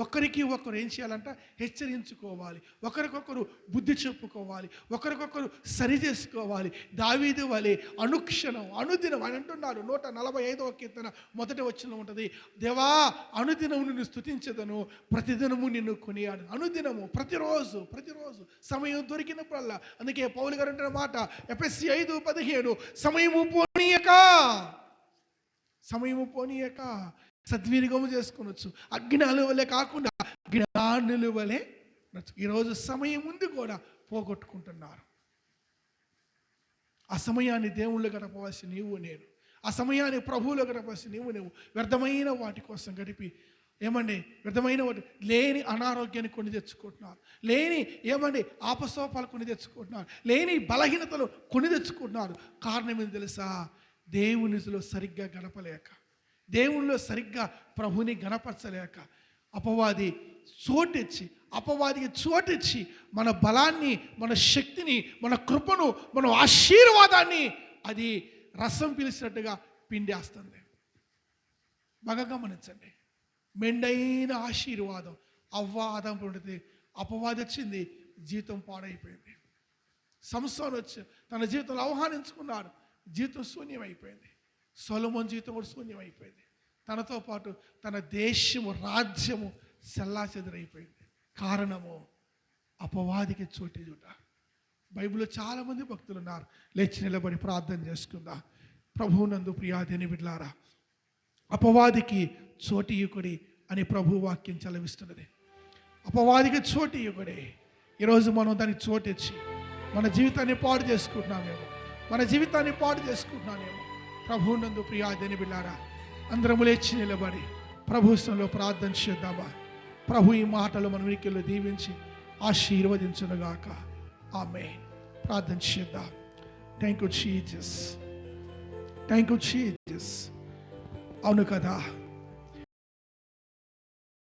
ఒకరికి ఒకరు ఏం చేయాలంట? హెచ్చరించుకోవాలి, ఒకరికొకరు బుద్ధి చెప్పుకోవాలి, ఒకరికొకరు సరి చేసుకోవాలి. దావీదు వలె అనుక్షణం అనుదినం అని అంటున్నాడు. 145వ కీర్తన మొదటి వచనం ఉంటుంది, దేవా అనుదినము నిన్ను స్తుతించదను, ప్రతిదినము నిన్ను కొనియాడను. అనుదినము, ప్రతిరోజు సమయం దొరికినప్పుడల్లా. అందుకే పౌలు గారు అంటున్న మాట ఎఫెసీ 5:17, సమయము పోనీయక సద్వినియోగము చేసుకొనొచ్చు. అజ్ఞానుల వలె కాకుండా జ్ఞానుల వలె. ఈరోజు సమయం ముందు కూడా పోగొట్టుకుంటున్నారు. ఆ సమయాన్ని దేవుళ్ళు గడపవలసి నీవు నేను, ఆ సమయాన్ని ప్రభువులో గడపవలసి నువ్వు వ్యర్థమైన వాటి కోసం గడిపి వ్యర్థమైన వాటి లేని అనారోగ్యాన్ని కొని తెచ్చుకుంటున్నారు, లేని ఆపసోపాలు కొని తెచ్చుకుంటున్నారు, లేని బలహీనతలు కొని తెచ్చుకుంటున్నారు. కారణం ఏంటి తెలుసా? దేవునిలో సరిగ్గా గడపలేక, దేవునిలో సరిగ్గా ప్రభుని గణపరచలేక అపవాదికి చోటిచ్చి మన బలాన్ని, మన శక్తిని, మన కృపను, మన ఆశీర్వాదాన్ని అది రసం పిలిచినట్టుగా పిండేస్తుంది. బాగా గమనించండి. మెండైన ఆశీర్వాదం ఆదాము ఉండితే అపవాది వచ్చింది, జీవితం పాడైపోయింది. సంసోను వచ్చి తన జీవితంలో ఆహ్వానించుకున్నాడు, జీవితం శూన్యమైపోయింది. సొలొమోను జీవితం కూడా శూన్యమైపోయింది. తనతో పాటు తన దేశము, రాజ్యము చెల్లాచెదరైపోయింది. కారణము అపవాదికి చోటిజుట. బైబిల్లో చాలామంది భక్తులు ఉన్నారు. లేచి నిలబడి ప్రార్థన చేసుకుందాం. ప్రభువునందు ప్రియాదేని బిడ్డలారా, అపవాదికి చోటియుకుడి అని ప్రభు వాక్యం చలవిస్తున్నది. అపవాదికి చోటియుకుడే. ఈరోజు మనం దానికి చోటిచ్చి మన జీవితాన్ని పాడు చేసుకుంటున్నామేమో. ప్రభువునందు ప్రియాదేని బిడ్డలారా, అందరము లేచి నిలబడి ప్రభుత్వంలో ప్రార్థన చేద్దామా? ప్రభు ఈ మాటలు మన వినికిల్లో దీవించి ఆశీర్వదించునుగాక. ఆమేన్. ప్రార్థన చేద్దాం. Thank you Jesus. అవును కదా,